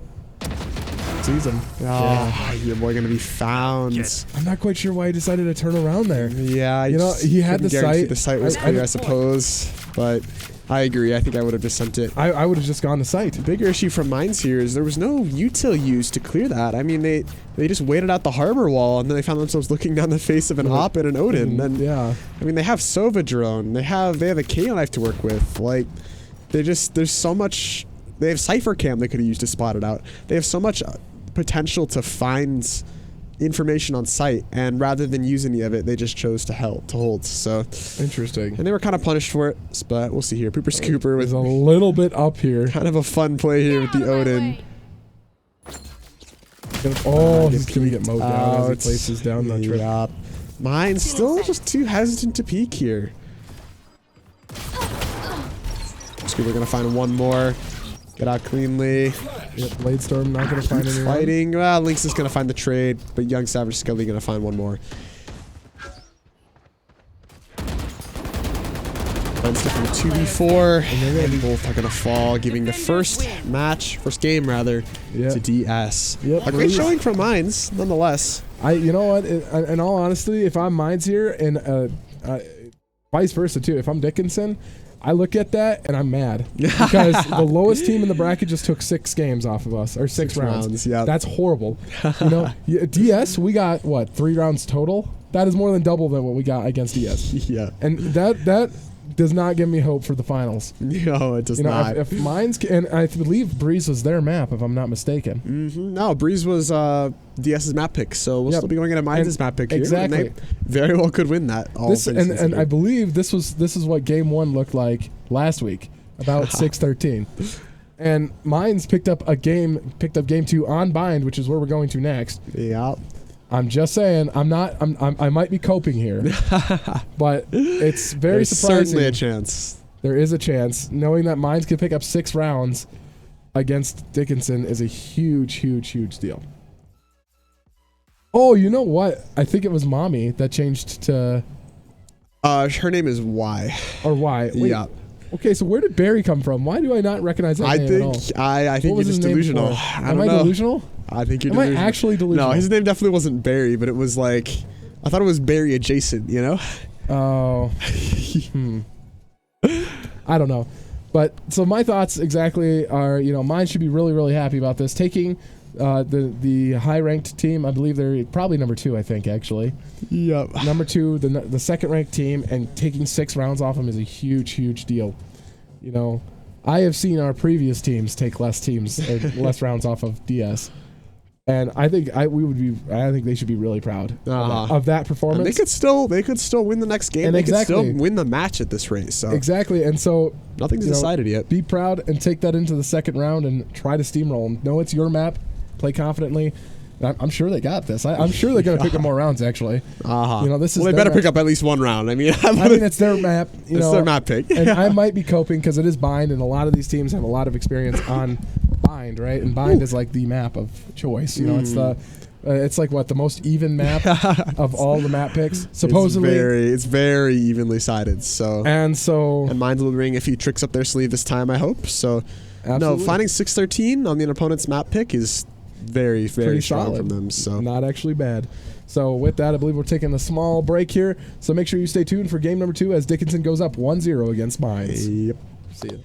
Sees him. Oh, your boy gonna be found. I'm not quite sure why he decided to turn around there. Yeah, You know, he had couldn't the guarantee sight. The site was clear, I suppose, but I agree. I think I would have just sent it. I would have just gone to site. Bigger issue from Mines here is there was no util used to clear that. I mean, they just waited out the harbor wall, and then they found themselves looking down the face of an op and an Odin. And Yeah. I mean, they have Sova drone. They have a KO knife to work with. Like, there's so much. They have Cypher Cam they could have used to spot it out. They have so much potential to find information on site, and rather than use any of it, they just chose to hold. So Interesting. and they were kind of punished for it, but we'll see here. Pooper Scooper with There's a little bit up here. kind of a fun play here with the Odin. Oh, Get he's gonna get peeked mowed down as he out. places down the trip. Yup. Mine's still just too hesitant to peek here. Scooper gonna find one more. Get out cleanly. Yep, Bladestorm not gonna find anyone. Fighting. Well, Lynx is gonna find the trade, but Young Savage Scully gonna find one more. Mine's different 2v4, and both are gonna fall, giving the first game rather, Yeah. to DS. Yep. A great showing from Mines, nonetheless. You know what? In all honesty, if I'm Mines here, and vice versa too, if I'm Dickinson, I look at that and I'm mad because the lowest team in the bracket just took 6 games off of us, or 6 rounds. Yeah, That's horrible. You know, DS, we got what, 3 rounds total? That is more than double than what we got against DS. yeah. And that does not give me hope for the finals. No, it does You know, not. if Mines and I believe Breeze was their map, if I'm not mistaken. No, Breeze was DS's map pick, so we'll Yep. still be going into Mines' And map pick here. exactly. And they very well could win that. All This things and considered. I believe this is what game 1 looked like last week, about 6-13. And Mines picked up game 2 on Bind, which is where we're going to next. Yeah. I'm just saying, I might be coping here, but it's very There's surprising. certainly a chance. There is a chance. Knowing that Mines can pick up 6 rounds against Dickinson is a huge, huge, huge deal. Oh, you know what? I think it was Mommy that changed to, Her name is Y. or Y. Wait, Yeah. okay, so where did Barry come from? Why do I not recognize that I name at all? think I think What was you're his just name delusional. before? I Am don't I know. delusional? I think you're Am I delusional. actually delusional? No, his name definitely wasn't Barry, but it was like I thought it was Barry adjacent. You know. Oh. I don't know. But so my thoughts exactly are, Mine should be really, really happy about this. Taking The high ranked team, I believe they're probably number 2. I think actually. Yep. Number 2, the second ranked team, and taking 6 rounds off them is a huge deal. You know, I have seen our previous teams take less rounds off of DS. And I think I think they should be really proud of that performance. And they could still win the next game. And they could still win the match at this rate. So exactly, and so nothing's decided yet. Be proud and take that into the second round and try to steamroll them. Know it's your map. Play confidently. I'm sure they got this. I'm sure they're going to pick up more rounds. Actually, You know, this is. Well, they better pick up at least one round. I mean, it's their map. It's their map pick. And I might be coping because it is Bind, and a lot of these teams have a lot of experience on Bind, right? And Bind is like the map of choice. You know, it's like what the most even map of all the map picks. Supposedly, it's very evenly sided. And Mind's will bring a few tricks up their sleeve this time. I hope so. Absolutely. No, finding 613 on the opponent's map pick is very strong solid from them. So not actually bad. So with that, I believe we're taking a small break here. So make sure you stay tuned for game number 2 as Dickinson goes up 1-0 against Mines. Yep. See you.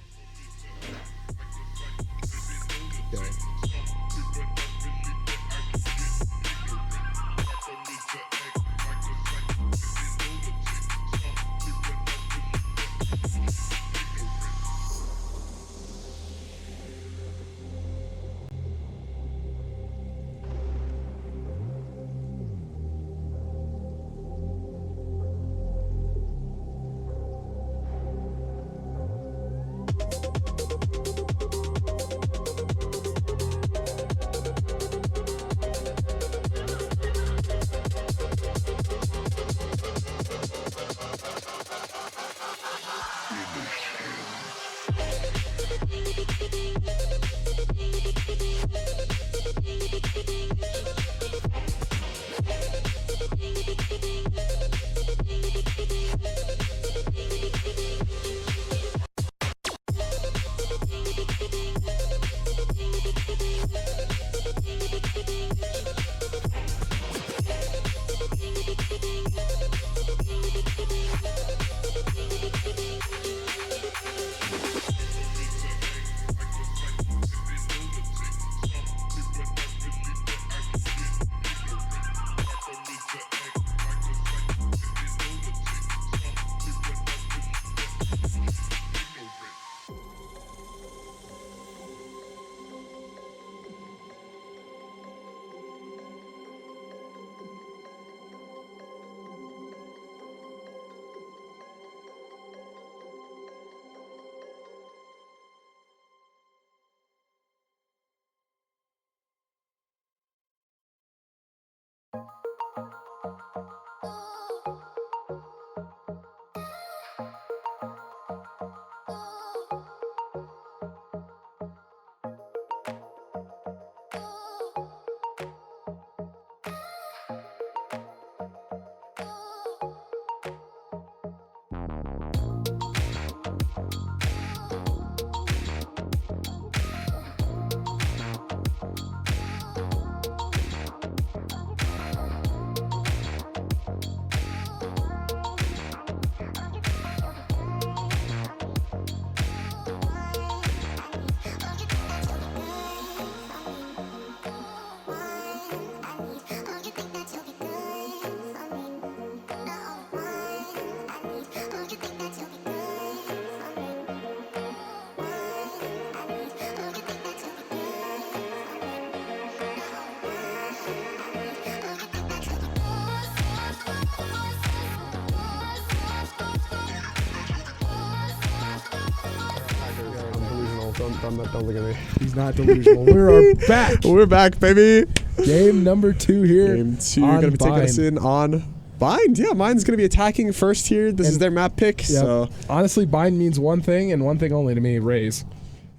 Don't look at me. He's not delusional. We're back. We're back, baby. Game number 2 here. Game 2. You're going to be taking us in on Bind. Yeah, Mind's going to be attacking first here. This is their map pick. Yep. So honestly, Bind means one thing and one thing only to me: Raze.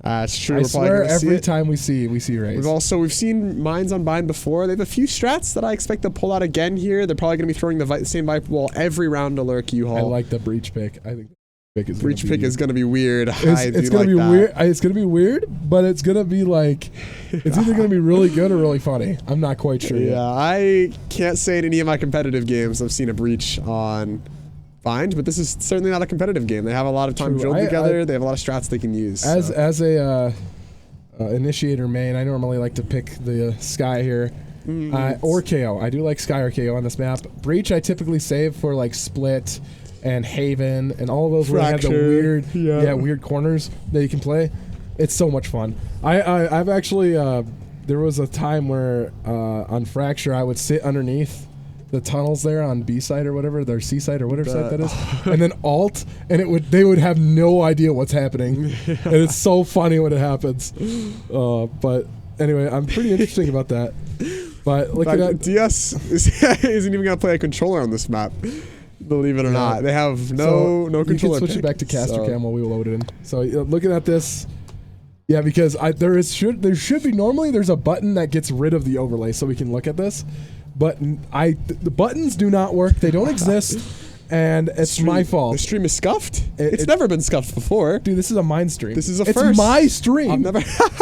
It's true. I swear every time we see Raze. We've seen Mines on Bind before. They have a few strats that I expect to pull out again here. They're probably going to be throwing the same Viper Wall every round to lurk U-Haul. I like the Breach pick. I think Breach pick is going to be weird. It's going to be weird. It's going to be weird, but it's going to be like, it's either going to be really good or really funny. I'm not quite sure yet. I can't say in any of my competitive games I've seen a Breach on Bind, but this is certainly not a competitive game. They have a lot of time drilled together. They have a lot of strats they can use. As a Initiator main. I normally like to pick the Sky here. Or KO. I do like Sky or KO on this map. Breach I typically save for like Split and Haven and all of those where they have the weird, weird corners that you can play. It's so much fun. I've actually there was a time where on Fracture I would sit underneath the tunnels there on B side or whatever, their C side or whatever side that is, and then alt, and they would have no idea what's happening, and it's so funny when it happens. But anyway, I'm pretty interesting about that. But look at that. DS isn't even gonna play a controller on this map. Believe it or not, they have no controller. You can switch it back to caster cam while we load it in. So looking at this. Yeah, because there should be normally there's a button that gets rid of the overlay so we can look at this. But the buttons do not work. They don't exist, and it's my fault. The stream is scuffed. It's never been scuffed before. Dude, this is a mine stream. This is a first. It's my stream. I've never.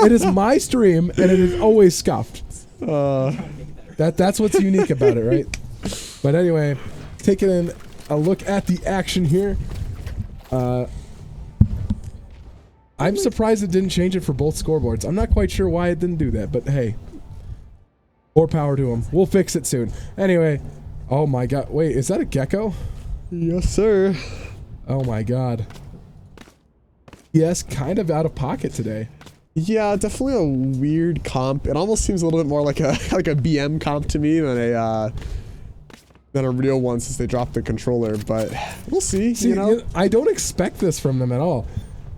It is my stream, and it is always scuffed. That's what's unique about it, right? But anyway, taking a look at the action here. I'm surprised it didn't change it for both scoreboards. I'm not quite sure why it didn't do that, but hey. More power to them. We'll fix it soon. Anyway. Oh my god. Wait, is that a gecko? Yes, sir. Oh my god. Yes, kind of out of pocket today. Yeah, definitely a weird comp. It almost seems a little bit more like a BM comp to me than a real one since they dropped the controller, but we'll see, you know? I don't expect this from them at all.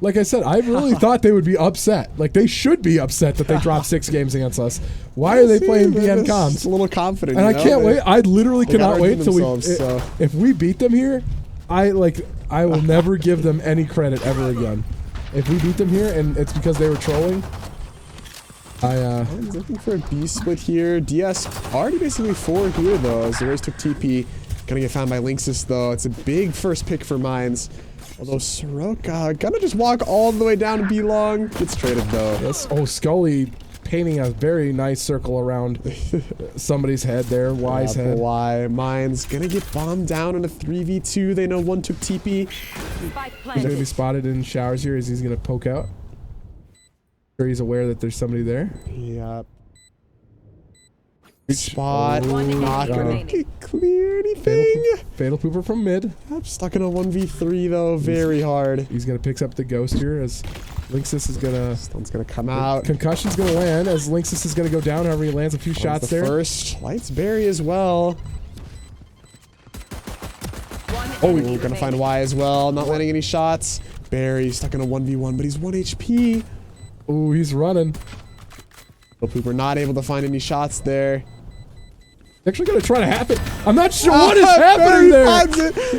Like I said, I really thought they would be upset. Like, they should be upset that they dropped 6 games against us. Why are they playing BM comps? A little confident, and I can't wait. I literally cannot wait till if we beat them here, I will never give them any credit ever again. If we beat them here and it's because they were trolling, I'm looking for a B split here. DS already basically 4 here though, as the race took TP. Gonna get found by Linksys though. It's a big first pick for Mines. Although Soroka gonna just walk all the way down to B long. Gets traded though. Yes. Oh, Scully painting a very nice circle around somebody's head there. Y's head. Y. Mines gonna get bombed down in a 3v2. They know one took TP. He's gonna be spotted in showers here as he's gonna poke out. Sure, he's aware that there's somebody there. Yep. Good spot. One Not gonna remaining. get clear anything. Fatal pooper from mid. I'm stuck in a 1v3 though. Very hard. He's gonna pick up the ghost here as Linksys is gonna. Stone's gonna come out. Concussion's gonna land as Linksys is gonna go down. However, he lands a few shots there. First lights Barry as well. Oh, We're gonna find Y as well. Not landing any shots. Barry stuck in a 1v1, but he's 1 HP. Ooh, he's running. We're not able to find any shots there. Actually gonna try to happen. I'm not sure what is happening there.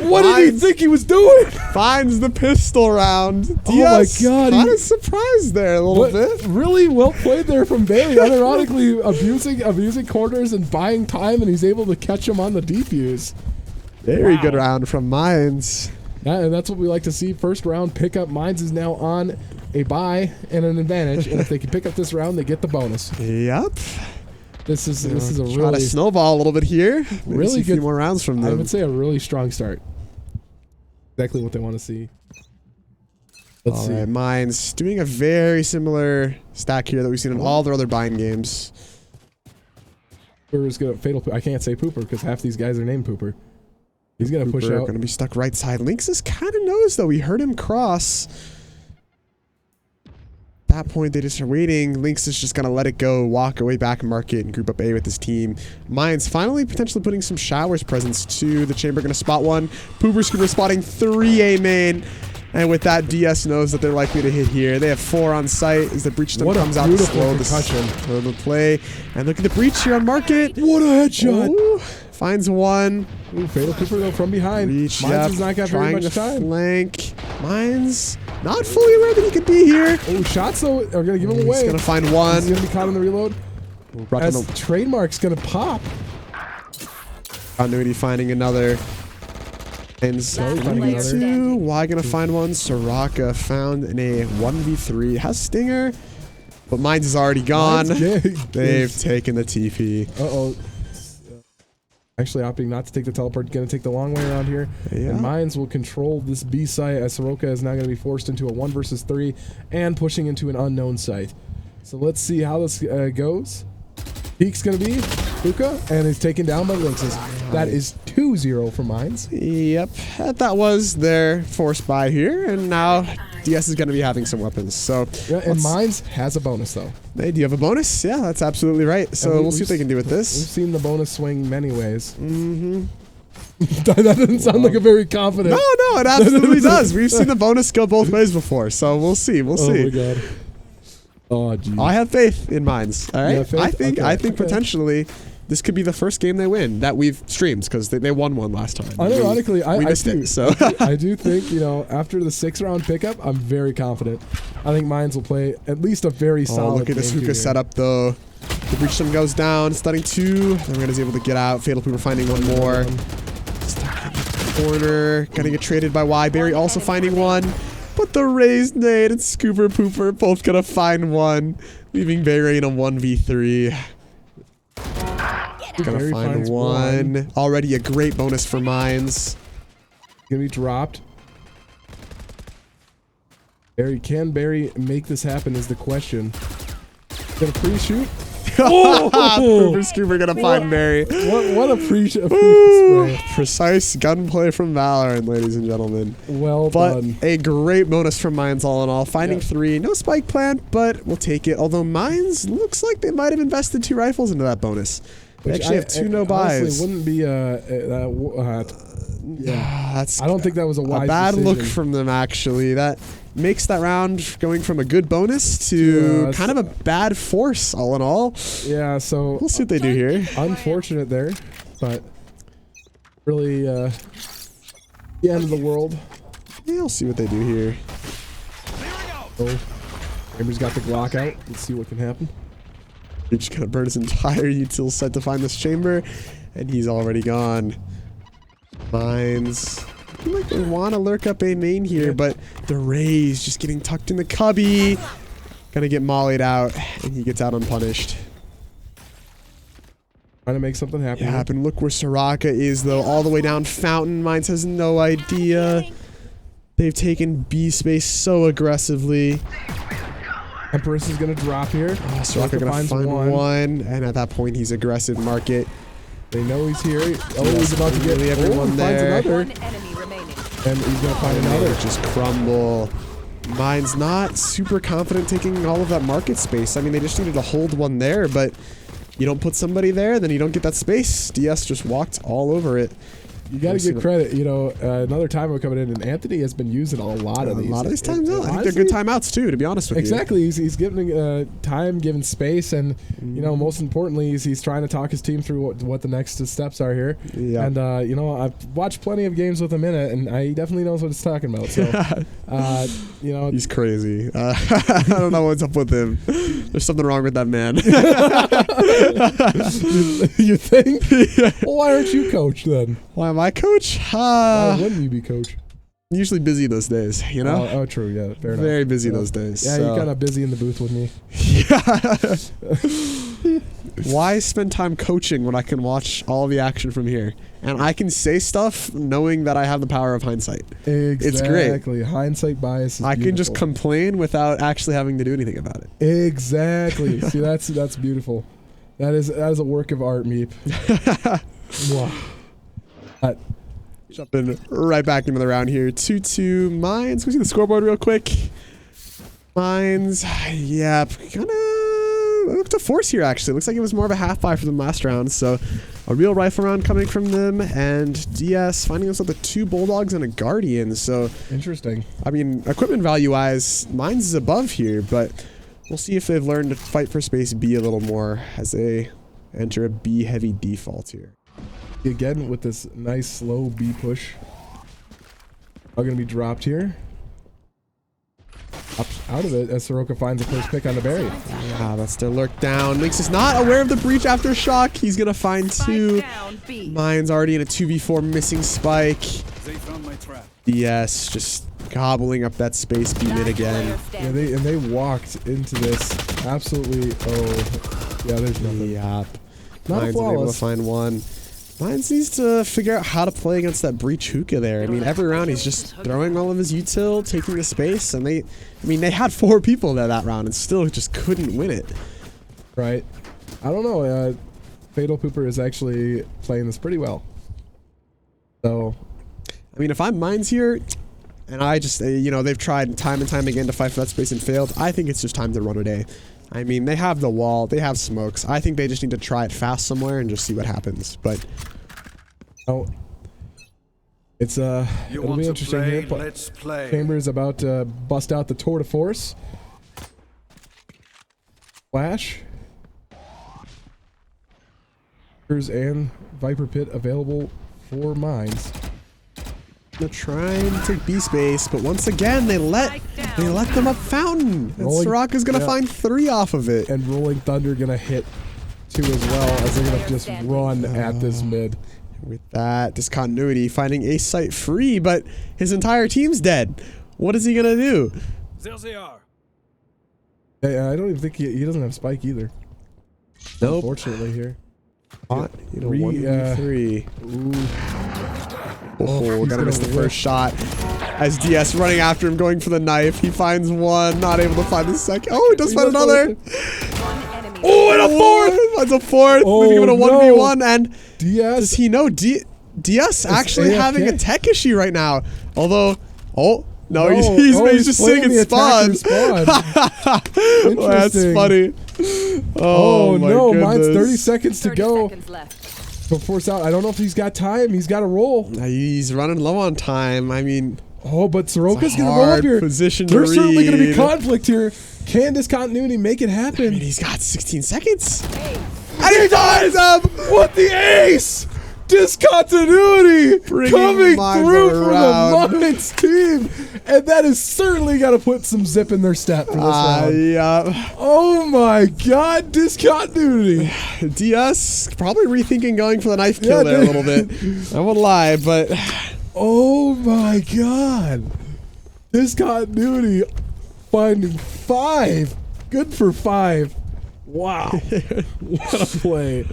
What did he think he was doing? Finds the pistol round. Oh my god. Kind of surprised there a little bit. Really well played there from Barry. Unironically abusing corners and buying time, and he's able to catch him on the defuse. Very good round from Mines. Yeah, and that's what we like to see. First round pickup. Mines is now on a bye and an advantage, and if they can pick up this round, they get the bonus. Yep. This is a try really to snowball a little bit here. Maybe really see a good few more rounds from them. I would say a really strong start. Exactly what they want to see. Let's see. Alright, Mines doing a very similar stack here that we've seen in all their other bind games. Pooper's gonna fatal. I can't say Pooper because half these guys are named Pooper. He's gonna push out. Gonna be stuck right side. Linksys kind of knows though. We heard him cross. At that point, they just are waiting. Linksys just gonna let it go, walk away back market, and group up A with his team. Mines finally potentially putting some showers presence to the chamber. Gonna spot one. Pooper Scooper spotting 3 A main. And with that, DS knows that they're likely to hit here. They have 4 on site as the breach stun comes out to slow the play. And look at the breach here on market. What a headshot! Ooh, finds one. Ooh, fatal Cooper though from behind. Breach, Mines has not got very much time. Flank. Mines not fully aware that he could be here. Oh, shots though are gonna give him away. He's gonna find one. He's gonna be caught on the reload. As trademark's gonna pop. Continuity finding another. And finding another. 2. Why gonna find one? Soraka found in a 1v3. Has Stinger, but Mines is already gone. They've taken the TP. Uh-oh. Actually opting not to take the teleport. Gonna take the long way around here. Yeah. And Mines will control this B site as Soroka is now gonna be forced into a 1 versus 3 and pushing into an unknown site. So let's see how this goes. Peak's going to be Puka, and he's taken down by Lynx's. That is 2-0 for Mines. Yep, that was their forced buy here, and now DS is going to be having some weapons. So Yeah, and Mines has a bonus, though. They do have a bonus. Yeah, that's absolutely right. So we'll see what they can do with We've this. seen the bonus swing many ways. Mm-hmm. That doesn't sound like a very confident. No, it absolutely does. We've seen the bonus go both ways before, so we'll see. We'll Oh see. my god. Oh geez. I have faith in Mines. All right, You have faith? I think Okay. potentially this could be the first game they win that we've streamed because they won one last time. Unironically, we I missed do. it. So I do think, you know, after the 6-round pickup, I'm very confident. I think Mines will play at least a very solid. look at this game hookah here. setup though. The breach stun goes down, stunning 2. Then Red is able to get out. Fatal Pooper finding one more. Stuck in the corner. Gonna get traded by Y. Barry also finding one. But the raised nade and Scooper Pooper both gonna find one. Leaving Barry in a 1v3. Gonna Barry find finds one. Already a great bonus for Mines. Gonna be dropped. Can Barry make this happen is the question. Gonna pre-shoot. Pooper Scooper gonna find Barry. What a pre-spray. Precise gunplay from Valorant, ladies and gentlemen. Well But done. a great bonus from Mines all in all. Finding Yeah. 3. No spike plant, but we'll take it. Although Mines looks like they might have invested 2 rifles into that bonus. They Which actually have 2 no buys. Honestly, wouldn't be yeah. That's I don't think that was a a wise bad look decision. from them, actually. That makes that round going from a good bonus to Yeah, kind of a bad force, all in all. Yeah, so We'll see what they do here. unfortunate there, but really the end of the world. Yeah, we'll see what they do here. So Amber's got the Glock out. Let's see what can happen. He's just gonna burn his entire util set to find this chamber, and he's already gone. Mines. I feel like they want to lurk up A main here, but the Rays just getting tucked in the cubby. Gonna get mollied out, and he gets out unpunished. Trying to make something happen. Yeah, and look where Soraka is, though, all the way down Fountain. Mines has no idea. They've taken B space so aggressively. Empress is gonna drop here. Soraka gonna finds find one, and at that point, he's aggressive market. They know he's here. Oh, Yes, he's about to get nearly everyone finds there. another, One enemy remaining. and he's gonna find And another. they just crumble. Mine's not super confident taking all of that market space. I mean, they just needed to hold one there, but you don't put somebody there, then you don't get that space. DS just walked all over it. You got to give credit. You know, another timer coming in, and Anthony has been using a lot of these. A lot of these times out. I think Honestly, they're good timeouts too, to be honest with Exactly. He's giving time, giving space, and you know, most importantly, he's trying to talk his team through what the next steps are here. Yeah. And you know, I've watched plenty of games with him in it, and he definitely knows what he's talking about. So, you know, you. He's crazy. I don't know what's up with him. There's something wrong with that man. you think? Well, why aren't you coach then? Why am I coach? Why wouldn't you be coach? Usually busy those days, you know? Oh, true. Yeah, fair enough. Very busy Yeah. those days. Yeah, so. you're kind of busy in the booth with me. Yeah. Why spend time coaching when I can watch all the action from here? And I can say stuff knowing that I have the power of hindsight. Exactly. It's great. Hindsight bias is I can just beautiful. complain without actually having to do anything about it. Exactly. See, that's beautiful. That is a work of art, Meep. Wow. Jumping right back into the round here. 2-2 Mines. Can we see the scoreboard real quick? Mines. Yep. Kind of looked a force here, actually. Looks like it was more of a half buy for them last round. So a real rifle round coming from them. And DS finding us with the 2 Bulldogs and a Guardian. So, Interesting. I mean, equipment value-wise, Mines is above here. But we'll see if they've learned to fight for space B a little more as they enter a B-heavy default here. Again with this nice slow B push. Are going to be dropped here. Up out of it as Soroka finds the first pick on the berry. Ah, that's their lurk down. Lynx is not aware of the breach after shock. He's going to find 2. Spike down B. Mine's already in a 2v4 missing spike. They found my trap. DS just gobbling up that space B mid again. Yeah, they walked into this absolutely. Oh, yeah. There's nothing. Yep. Not Mine's able to flawless. find one. Mines needs to figure out how to play against that breach hookah there. I mean, every round he's just throwing all of his util, taking the space, and they had 4 people there that round and still just couldn't win it. Right. I don't know. Fatal Pooper is actually playing this pretty well. So, I mean, if I'm Mines here, and I just, you know, they've tried time and time again to fight for that space and failed, I think it's just time to run away. I mean, they have the wall, they have smokes. I think they just need to try it fast somewhere and just see what happens. But oh, it's it'll be interesting here. Let's play. Chamber is about to bust out the tour de force. Flash. And Viper Pit available for Mines. they're trying to take B space, but once again they let them up fountain. And Soraka's gonna find 3 off of it. And Rolling Thunder gonna hit 2 as well, as they're gonna just run at this mid. With that discontinuity, finding a site free, but his entire team's dead. What is he gonna do? There they are. Hey, I don't even think he doesn't have Spike either. Nope. Unfortunately here. Hot, you know, 1v3. Oh, gotta miss the first shot. As DS running after him, going for the knife. He finds 1, not able to find the second. Oh, he does find another. Oh, and a 4th! Finds a 4th. Oh, leaving him a 1v1. And DS. does he know DS actually AFK. having a tech issue right now? Although, no, he's just sitting in spawn. Well, that's funny. Oh my no, goodness. mine's 30 seconds to 30 go. seconds left. So force out. I don't know if he's got time. He's got to roll. He's running low on time. I mean, Oh, but Soroka's it's a going to roll up hard here. position to There's certainly going to be read. conflict here. Can discontinuity make it happen? I mean, he's got 16 seconds. And he ties up! What the ace? Discontinuity Bringing coming Mines through for around. the Mines team. And that is certainly got to put some zip in their step for this round. Yeah. Oh my god, discontinuity. DS probably rethinking going for the knife kill there a little bit. I won't lie, but Oh my god. Discontinuity finding 5. Good for 5. Wow. What a play.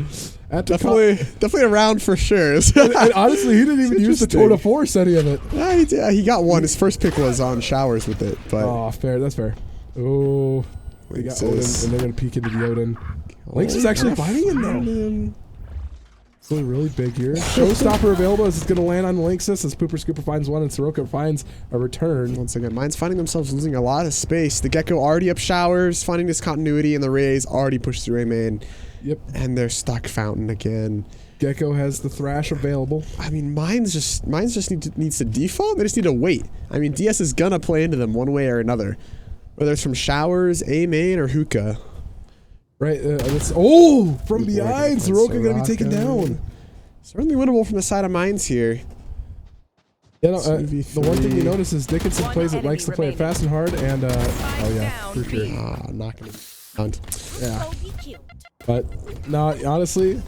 definitely a round for sure. And honestly, he didn't even use the tour de interesting. force any of it. Yeah, he got 1. His first pick was on showers with it, but Oh, fair. That's fair. Oh, they got Odin, and they're going to peek into the Odin. Lynx is actually fighting him, though. It's really big here. Showstopper available as it's going to land on the Lynxus as Pooper Scooper finds 1 and Soroka finds a return. Once again, Mine's finding themselves losing a lot of space. The Gecko already up showers, finding discontinuity, and the Rays already pushed through A main. Yep. And they're stuck fountain again. Gecko has the Thrash available. I mean, Mines just needs to default. They just need to wait. I mean, DS is gonna play into them one way or another, whether it's from showers, A main, or hookah. Right. From Good behind, lord, Soroka going to be taken Soraka. down. Certainly winnable from the side of Mines here. Yeah, no, the one thing you notice is Dickinson One likes to enemy play it remaining. fast and hard, and oh yeah, down, for sure. B. Not gonna count. Yeah. But no, honestly,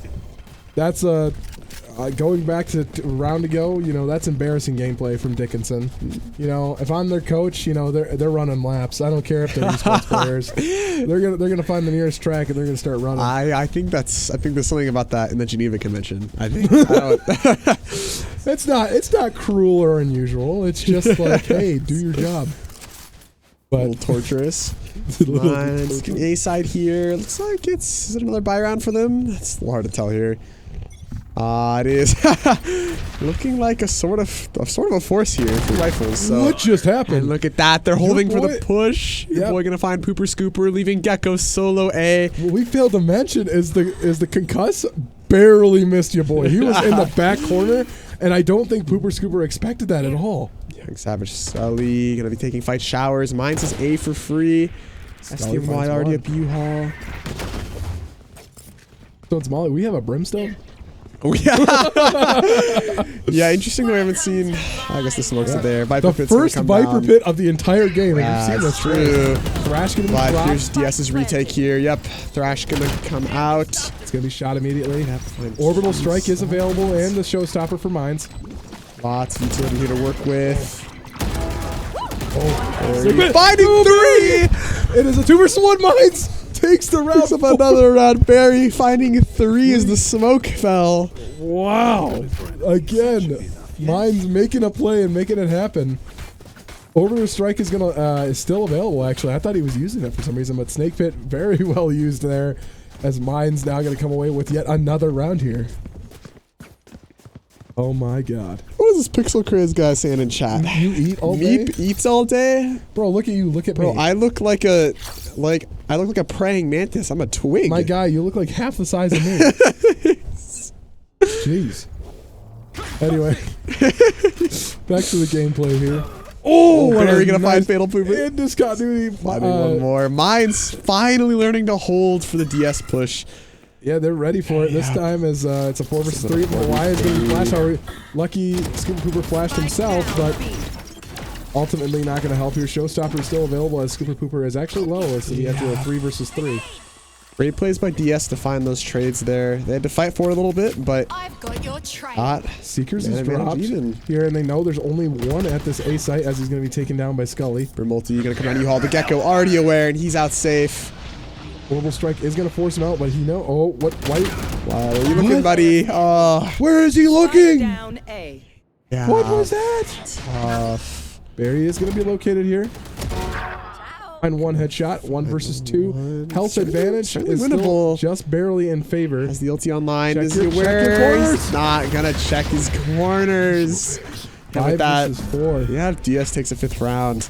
that's going back to a round ago. You know, that's embarrassing gameplay from Dickinson. You know, if I'm their coach, you know they're running laps. I don't care if they're esports players. They're gonna find the nearest track and they're gonna start running. I think there's something about that in the Geneva Convention. I think. It's not cruel or unusual. It's just like, hey, do your job. A little torturous. Mines, A side here. Looks like is it another buy round for them? It's a little hard to tell here. It is looking like a sort of a force here. 3 rifles. So. What just happened? And look at that. They're holding for the boy- push. Your Yep. boy gonna find Pooper Scooper, leaving Gecko solo A. What we failed to mention is the concuss barely missed your boy. He was in the back corner, and I don't think Pooper Scooper expected that at all. Young Savage Sully gonna be taking fight showers. Mine says A for free. Scully SDM finds already one. up U-Haul. So it's Molly. We have a brimstone. Oh, yeah. Yeah, interesting that we haven't seen. I guess the smokes are there. Viper The Pit's gonna first come Viper down. Pit of the entire game. Yeah, Have you that's seen this? true. Thrash gonna be But dropped. here's DS's retake here. Yep. Thrash gonna come out. It's gonna be shot immediately. Find Orbital Strike is some available and the showstopper for Mines. Lots of utility here to work with. Oh, Finding 3! It is a 2 versus 1 Mines. takes the round. Picks up another round. Barry finding 3 as the smoke fell. Wow. Again, Mine's making a play and making it happen. Over the strike is is still available, actually. I thought he was using it for some reason, but Snake Pit very well used there, as Mine's now going to come away with yet another round here. Oh my god. What is this Pixel Craze guy saying in chat? You eat all day? Meep eats all day? Bro, look at you. Look at Bro, me. I look like a praying mantis. I'm a twig. My guy, you look like half the size of me. Jeez. Anyway, back to the gameplay here. Oh, Barry gonna find Fatal Pooper. In discontinuity. Finding one more. Mine's finally learning to hold for the DS push. Yeah, they're ready for it. This time is it's a 4 versus 3. Why is going to flash? Lucky Scoop Pooper flashed himself, but ultimately not going to help here. Showstopper is still available as Scooper Pooper is actually low, so you have to go 3 versus 3. Great plays by DS to find those trades there. They had to fight for it a little bit, but I've got your train. Seekers Man is advantage dropped even. here, and they know there's only one at this A site as he's going to be taken down by Scully. Bermulti gonna come down U-Haul. The Gecko already aware, and he's out safe. Orbital Strike is going to force him out, but he know. Oh, what? Why? Wow, where you looking, buddy? Oh, Where is he looking? Down A. yeah. What was that? Tough. Barry is going to be located here. And 1 headshot, 1 versus 2. Health advantage certainly is still winnable. just barely in favor. Has the ulti online. Check Is he your aware? corners. He's not gonna check his corners. And 5 with that, versus 4. yeah, DS takes a 5th round.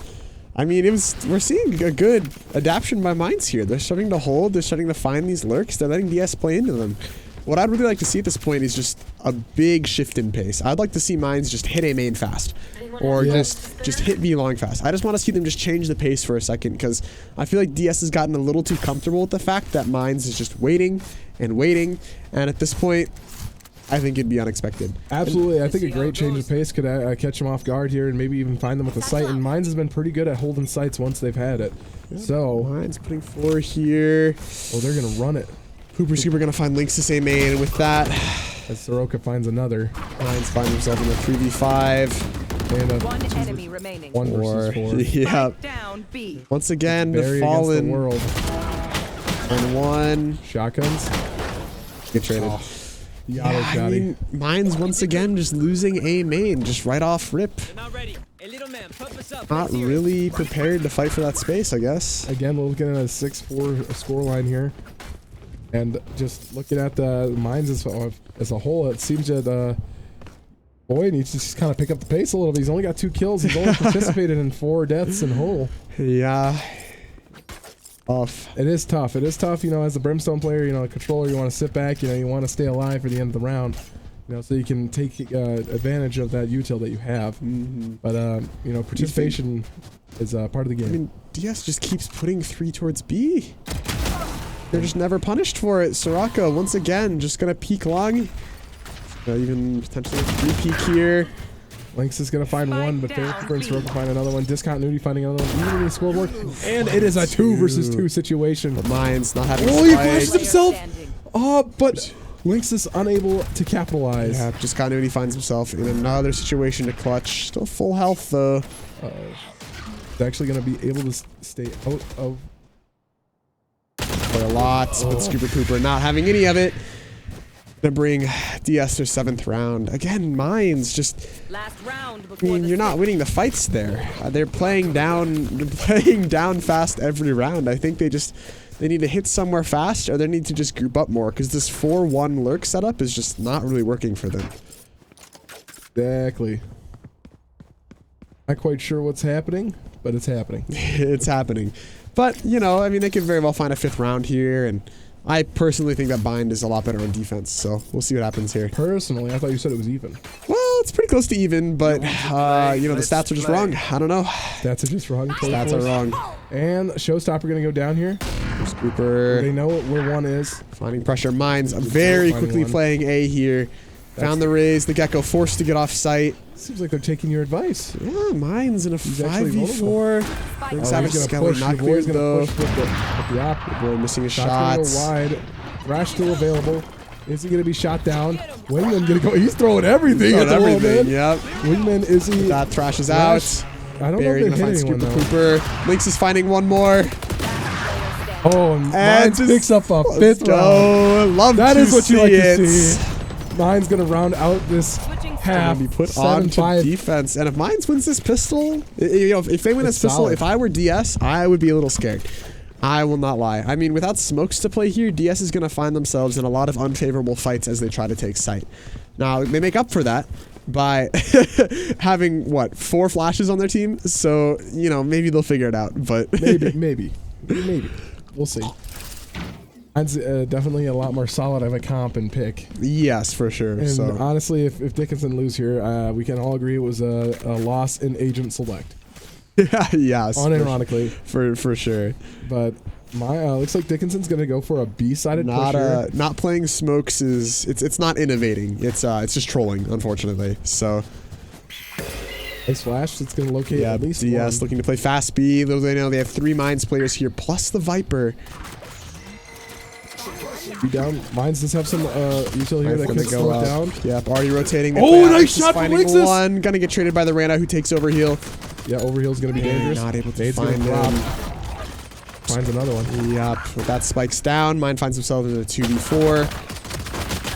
I mean, we're seeing a good adaptation by Minds here. They're starting to hold. They're starting to find these lurks. They're letting DS play into them. What I'd really like to see at this point is just a big shift in pace. I'd like to see Minds just hit A main fast. Or just hit B long fast. I just want to see them just change the pace for a second, because I feel like DS has gotten a little too comfortable with the fact that Minds is just waiting and waiting. And at this point, I think it'd be unexpected. Absolutely. I think a great change of pace could catch them off guard here and maybe even find them with a sight. And Mines has been pretty good at holding sights once they've had it. Yep. So, Minds putting 4 here. oh, they're going to run it. Hooper Scooper gonna find Lynx to say main, and with that, As Soroka finds another. Minds finds himself in the 3v5. And a One enemy remaining. 1 versus 4. Yeah. Down B. Once again, Barry the against the Fallen world. and 1. Shotguns. Get traded. The auto I shotty. mean, Minds once again just losing A main, just right off rip. Not ready. A little man, pump us up. Not really prepared to fight for that space, I guess. Again, we're looking at a 6-4 scoreline here. And just looking at the Mines as a whole, it seems that Boy needs to just kind of pick up the pace a little bit. He's only got 2 kills. He's only participated in 4 deaths in whole. Yeah. Tough. It is tough. It is tough, you know, as a Brimstone player, you know, a controller, you want to sit back, you know, you want to stay alive for the end of the round, you know, so you can take advantage of that util that you have. Mm-hmm. But, you know, participation is part of the game. I mean, DS just keeps putting 3 towards B. They're just never punished for it. Soraka, once again, just going to peek long. Even potentially 3 peek here. Lynx is going to find 1, but Fair and Soroka find another one. Discontinuity finding another one. Even in the scoreboard. And it is a 2 versus 2 situation. But Mine's not having Oh, he spike. flashes himself! But Lynx is unable to capitalize. Yeah, just continuity finds himself in another situation to clutch. Still full health, though. He's actually going to be able to stay out of... For a lot, but Scooper Pooper not having any of it. Gonna bring DS their 7th round. Again, Mines just... Last round I before mean, the you're not winning the fights there. They're playing down fast every round. I think they need to hit somewhere fast, or they need to just group up more, because this 4-1 lurk setup is just not really working for them. Exactly. Not quite sure what's happening, but it's happening. It's happening. But, you know, I mean, they could very well find a 5th round here, and I personally think that Bind is a lot better on defense, so we'll see what happens here. Personally, I thought you said it was even. Well, it's pretty close to even, but, you know, the stats are just wrong. I don't know. Stats are just wrong. Stats are wrong. And Showstopper going to go down here. Scooper They know where 1 is. finding pressure. Mines very quickly playing A here. Found the raise. The Gecko forced to get off site. Seems like they're taking your advice. Yeah, Mines in a He's actually 5v4. Lynx having he's Skelly push. not Your boy's cleared, gonna though. push with the op. Boy missing his Shot's shots. gonna go wide. Thrash still available. Is he going to be shot down? Wingman going to go. He's throwing everything at the wall, man. Yep. Wingman, is he? That Thrash is Thrash. out. I don't Barry know gonna if they find hit anyone, Scooper though. Pooper. Lynx is finding 1 more. Oh, and Mines just- picks up a Let's 5th round. go. Love That to is what you see like it. to see. Mine's gonna round out this Switching half. Be put on to 7-5. defense, and if Mines wins this pistol, you know, if they win this It's pistol, solid. if I were DS, I would be a little scared. I will not lie. I mean, without smokes to play here, DS is going to find themselves in a lot of unfavorable fights as they try to take site. Now, they make up for that by having, what, 4 flashes on their team? So, you know, maybe they'll figure it out, but... Maybe. We'll see. Mine's definitely a lot more solid of a comp and pick. Yes, for sure. And So honestly, if Dickinson lose here, we can all agree it was a loss in agent select. yes, Unironically. for sure. But my looks like Dickinson's gonna go for a B-sided push here. Not playing smokes is it's not innovating. It's just trolling, unfortunately. So Nice flash. It's gonna locate yeah, at least DS one. looking to play fast B. Though they know they have 3 Mines players here plus the Viper. Be down. Mines does have some util here that Gonna can go slow up. it down. Yep, already rotating. They Oh, play out. nice Just shot from finding Lexus. one. Gonna get traded by the Rana, who takes over heel. Yeah, overheel's gonna be dangerous. Not able to Nade's find gonna drop. him. Finds another one. Yep, with that spikes down. Mine finds himself in a 2v4.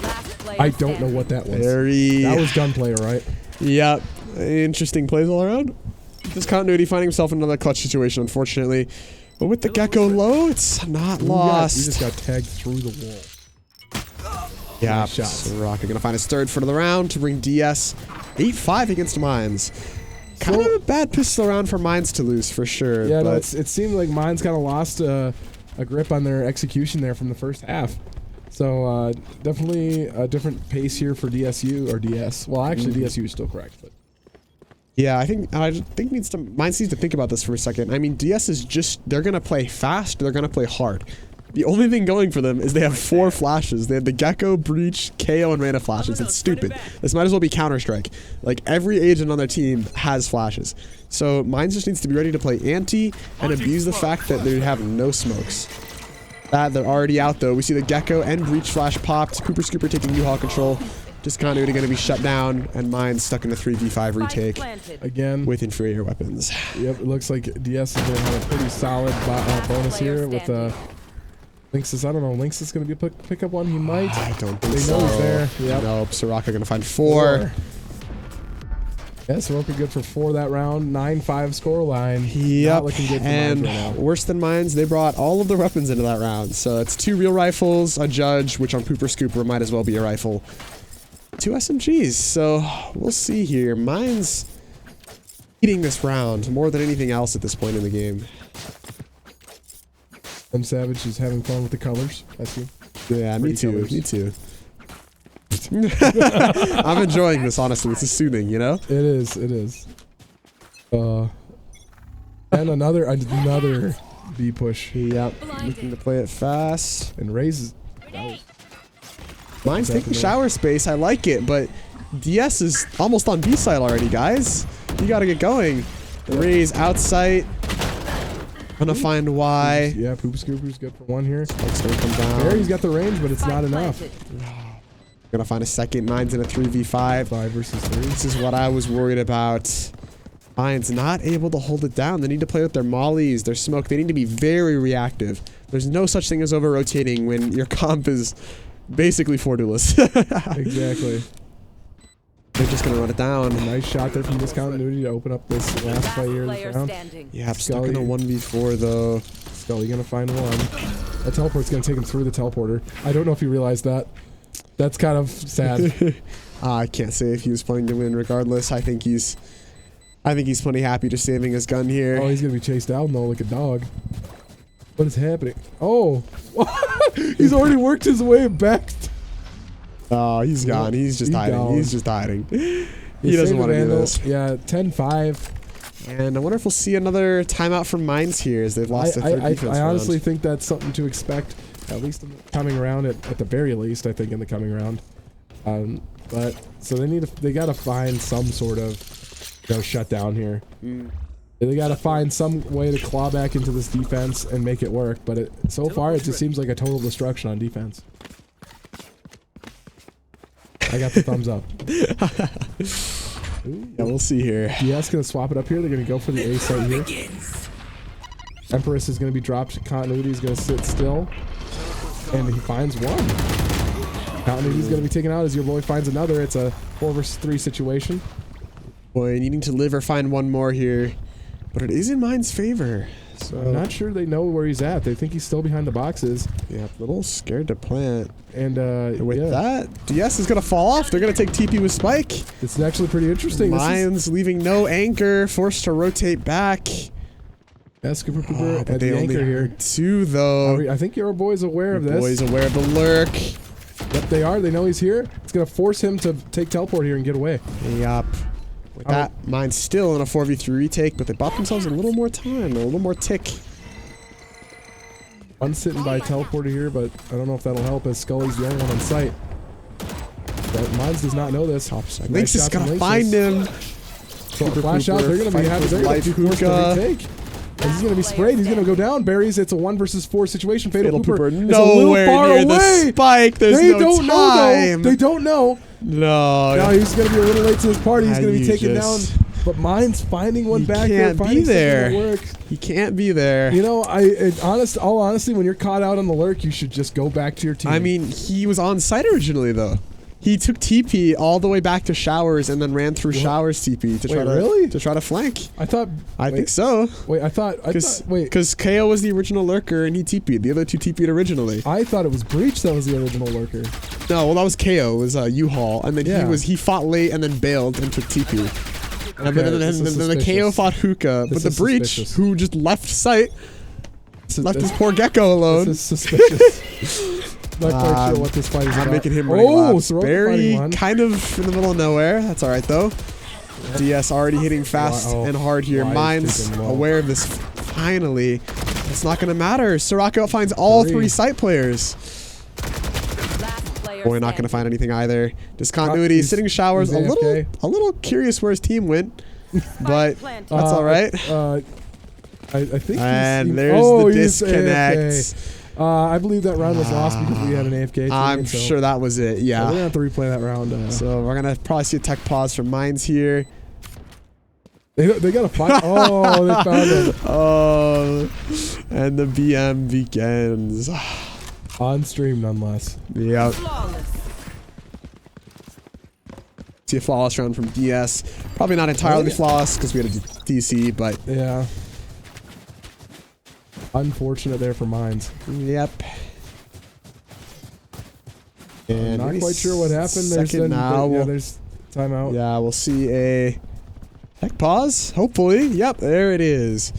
Last player I don't know standing. what that was. Very. That was gunplay, right? Yep. Interesting plays all around. Just continuity finding himself in another clutch situation, unfortunately. But with the Gecko low, it's not He lost. just got tagged through the wall. Yeah, Nice shots. so Rocket gonna find his 3rd foot of the round to bring DS 8-5 against Mines. Kind of a bad pistol round for Mines to lose for sure. Yeah, no, but it seemed like Mines kind of lost a grip on their execution there from the first half. So definitely a different pace here for DSU or DS. Well, actually, DSU is still correct, but yeah, I think Mines needs to think about this for a second. I mean, DS is they're gonna play fast. They're gonna play hard. The only thing going for them is they have 4 flashes. They have the Gecko, Breach, KO, and Reyna flashes. It's stupid. This might as well be Counter-Strike. Like, every agent on their team has flashes. So, Mines just needs to be ready to play anti and abuse the fact that they have no smokes. They're already out, though. We see the Gecko and Breach flash popped. Cooper Scooper taking U-Haul control. Just continuity going to be shut down, and Mines stuck in a 3v5 retake Planted. again, with inferior weapons. yep, it looks like DS is going to have a pretty solid bonus here with Lynx. I don't know. Lynx is going to be a pickup one. He might. I don't think They so. know he's there. Yep. Nope. Soraka gonna find 4. Yeah, Soroka good for 4 that round. 9-5 score line. Yep. Not looking good for And Mines right now. worse than Mines, they brought all of the weapons into that round. So it's 2 real rifles, a Judge, which on Pooper Scooper might as well be a rifle. 2 SMGs. So we'll see here. Mines eating this round more than anything else at this point in the game. M Savage is having fun with the colors. That's you. Yeah, me Pretty too. colors. Me too. I'm enjoying this, honestly. This is soothing, you know? It is. It is. And another B push. Yep. Looking to play it fast. And raises. Mine's taking happening? shower space. I like it, but DS is almost on B side already, guys. You gotta get going. Raise outside. Gonna find Y. Yeah, Poop Scooper's good for 1 here. It's gonna come down. Barry's got the range, but it's not enough. Planted. Gonna find a second. Mine's in a 3v5. 5 versus 3. This is what I was worried about. Mine's not able to hold it down. They need to play with their mollies, their smoke. They need to be very reactive. There's no such thing as over rotating when your comp is basically 4 duelists. Exactly. They're just gonna run it down. A nice shot there from discontinuity to open up this last Last fight here player this round. standing. Yeah, I'm stuck in a Scully. 1v4 though. Scully gonna find 1. That teleport's gonna take him through the teleporter. I don't know if you realized that. That's kind of sad. I can't say if he was playing to win regardless. I think he's plenty happy just saving his gun here. Oh, he's gonna be chased down though like a dog. What is happening? Oh, he's already worked his way back. Oh, he's gone. He's just He's hiding. gone. He's just hiding. He He doesn't saved want to the do Vandal. this. Yeah, 10-5. And I wonder if we'll see another timeout from Mines here as they've lost their third defense I honestly round. think that's something to expect, at least in the coming round. At the very least, I think in the coming round. But so they gotta find some sort of shutdown here. They gotta find some way to claw back into this defense and make it work. But so far, it just seems like a total destruction on defense. I got the thumbs up. Yeah, we'll see here. DS gonna swap it up here. They're gonna go for the A site here. Empress is going to be dropped. Continuity is going to sit still. And he finds one. Continuity is going to be taken out as your boy finds another. It's a 4 versus 3 situation. Boy, needing to live or find one more here. But it is in Mine's favor. So I'm not sure they know where he's at. They think he's still behind the boxes. Yeah, a little scared to plant. And with that, DS is going to fall off. They're going to take TP with Spike. It's actually pretty interesting. Mine's leaving no anchor, forced to rotate back. Yeah, Scooper Pooper But at they the only anchor here. heard 2 though. I think your boy's aware of this. Boys aware of the lurk. Yep, they are. They know he's here. It's going to force him to take teleport here and get away. Yup. With that, Mine's still in a 4v3 retake, but they bought themselves a little more time, a little more tick. One sitting by teleporter here, but I don't know if that'll help as Scully's the only one on site. But Mines does not know this. Lynx is going to find him. So flash out. They're going to be happy. They're going to be forced to retake. And he's going to be sprayed. He's going to go down. Berries. It's a 1 versus 4 situation. Fatal Pooper. It's a little far away. The spike. There's no time. Know, though. They don't know. No. Now he's going to be a little late to his party. He's going to be taken down. But Mine's finding one back here. Finding something that works. He can't be there. You know, all honesty, when you're caught out on the lurk, you should just go back to your team. I mean, he was on site originally, though. He took TP all the way back to Showers and then ran through Showers TP to try to flank. I think so. Wait, because KO was the original lurker and he TP'd. The other 2 TP'd originally. I thought it was Breach that was the original lurker. No, well that was KO. It was U-Haul, and then he fought late and then bailed and took TP. And then the KO fought Hookah, but the Breach, who just left site, left his poor Gecko alone. This is suspicious. Not quite sure what this fight is about. I'm making him laps. Very kind of in the middle of nowhere. That's all right though. DS already hitting fast and hard here. Mine's aware of this. Finally, it's not gonna matter. Soraka finds all 3 site players. Boy, not gonna find anything either. Discontinuity, sitting Showers, a little curious where his team went, but that's all right. I think. And there's the disconnect. I believe that round was lost because we had an AFK team. I'm sure that was it, yeah. So we're going to have to replay that round. So we're going to probably see a tech pause from Mines here. They got to fight. Oh, they found him. Oh, and the BM begins. On stream, nonetheless. Yep. See a flawless round from DS. Probably not entirely flawless because we had a DC, but... Yeah. Unfortunate there for Mines. Yep. And I'm not quite sure what happened. There's timeout. Yeah, we'll see a tech pause. Hopefully. Yep, there it is.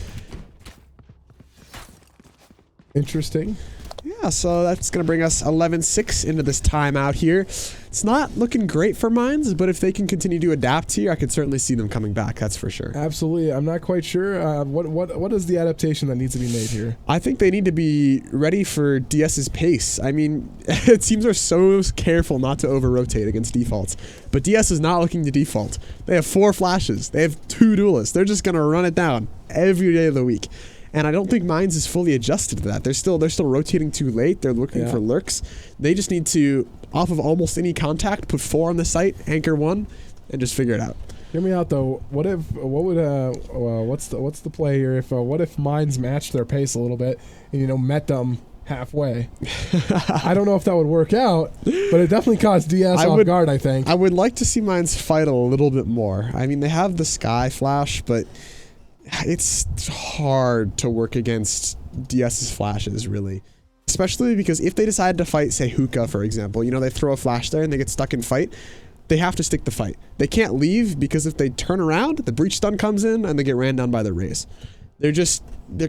Interesting. Yeah, so that's going to bring us 11-6 into this timeout here. It's not looking great for Mines, but if they can continue to adapt here, I could certainly see them coming back, that's for sure. Absolutely. I'm not quite sure. What is the adaptation that needs to be made here? I think they need to be ready for DS's pace. I mean, teams are so careful not to over-rotate against defaults, but DS is not looking to default. They have 4 flashes. They have 2 duelists. They're just going to run it down every day of the week. And I don't think Mines is fully adjusted to that. They're still rotating too late. They're looking for lurks. They just need to, off of almost any contact, put 4 on the site, anchor 1, and just figure it out. Hear me out though. What's the play here? What if Mines matched their pace a little bit and met them halfway? I don't know if that would work out, but it definitely caught DS off guard, I think. I would like to see Mines fight a little bit more. I mean, they have the Sky Flash, but it's hard to work against DS's flashes, really. Especially because if they decide to fight, say, Hookah, for example, they throw a flash there and they get stuck in fight, they have to stick the fight. They can't leave because if they turn around, the breach stun comes in and they get ran down by the Raze. They're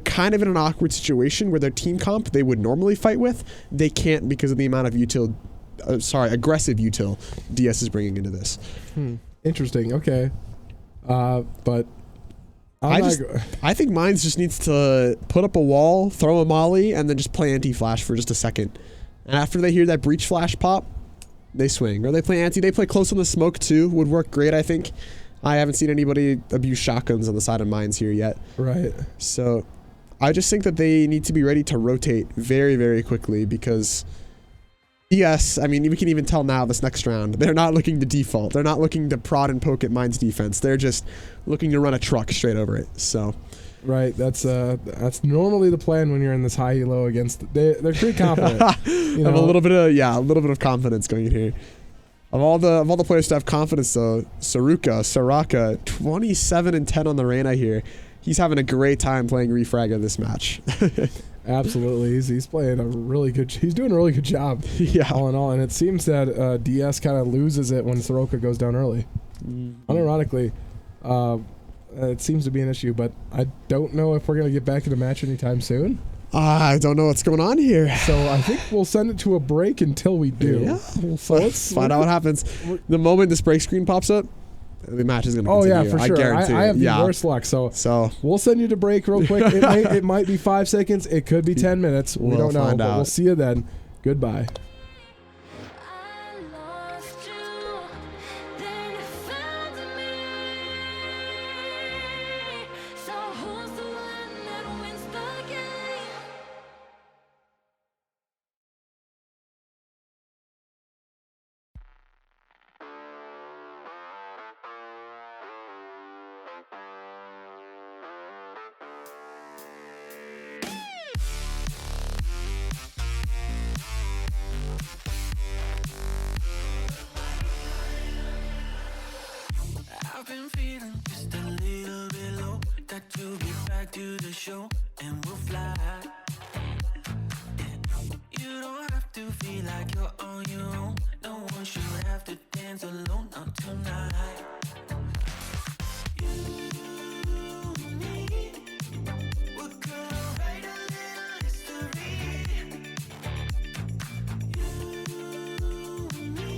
kind of in an awkward situation where their team comp they would normally fight with, they can't because of the amount of aggressive util DS is bringing into this. Interesting. Okay. But I think Mines just needs to put up a wall, throw a molly, and then just play anti-flash for just a second. And after they hear that breach flash pop, they swing. Or they play anti. They play close on the smoke too. Would work great, I think. I haven't seen anybody abuse shotguns on the side of Mines here yet. Right. So I just think that they need to be ready to rotate very, very quickly because Yes, I mean, we can even tell now this next round. They're not looking to default. They're not looking to prod and poke at Mine's defense. They're just looking to run a truck straight over it. So, right, that's normally the plan when you're in this high elo against. They're pretty confident. You have know? a little bit of confidence going in here. Of all the players to have confidence though, Soraka, 27-10 on the Reyna here. He's having a great time playing Refrag of this match. Absolutely, he's playing a really good. He's doing a really good job. Yeah. All in all, and it seems that DS kind of loses it when Soroka goes down early. Unironically, it seems to be an issue, but I don't know if we're gonna get back to the match anytime soon. I don't know what's going on here. So I think we'll send it to a break until we do. Yeah, we'll let's find out what happens. The moment this break screen pops up, the match is going to continue. Oh yeah, for sure. I guarantee I have the yeah. worst luck, so we'll send you to break real quick. It might be 5 seconds. It could be 10 minutes. We don't know, but we'll see you then. Goodbye. I lost you, then you found me. So who's the one that wins the game? I've been feeling just a little bit low. Got to get back to the show and we'll fly. Yeah. You don't have to feel like you're on your own. No one should have to dance alone, not tonight. You and me, we're gonna write a little history. You and me,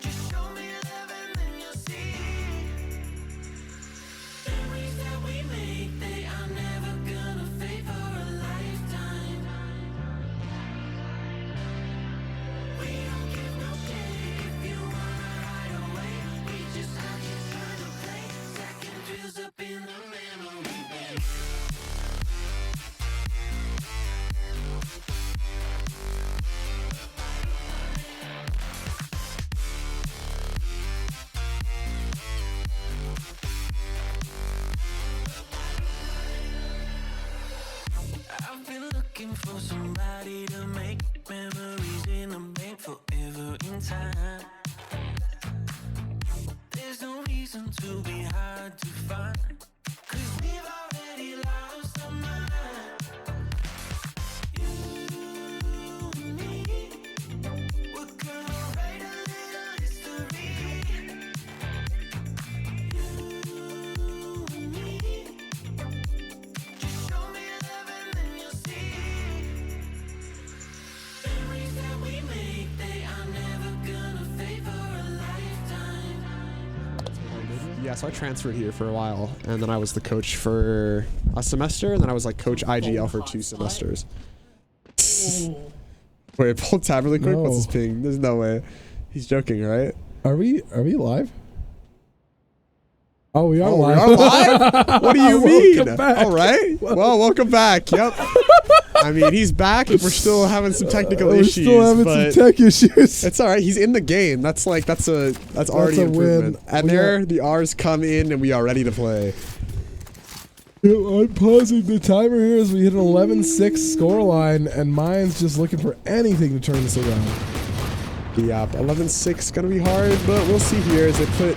just show me love and then you'll see. Memories that we make, they are never gonna fade for a lifetime. We don't give no shit if you wanna ride away. We just have to try to play. Second feels up in the memory bank. I've been looking for somebody to make memories in the bank forever in time. There's no reason to be hard to find, 'cause we've already lost our mind. You and me, we're gonna write a little history. You and me, just show me love and then you'll see. Memories that we make, they are never gonna fade for a lifetime. Yeah, so I transferred here for a while, and then I was the coach for a semester, and then I was like coach IGL for 2 semesters. Wait, pull tab really quick. No. What's his ping? There's no way. He's joking, right? Are we live? Oh, we are Oh, we live. are live? What do you mean? Welcome back. All right. Well, welcome back. Yep. I mean, he's back. We're still having some technical We're issues, still having but some tech issues. it's all right. He's in the game. That's already a improvement. win. And We there, got- the R's come in, and we are ready to play. I'm pausing the timer here as we hit an 11-6 scoreline, and mine's just looking for anything to turn this around. Yep. 11-6 gonna be hard, but we'll see here as they put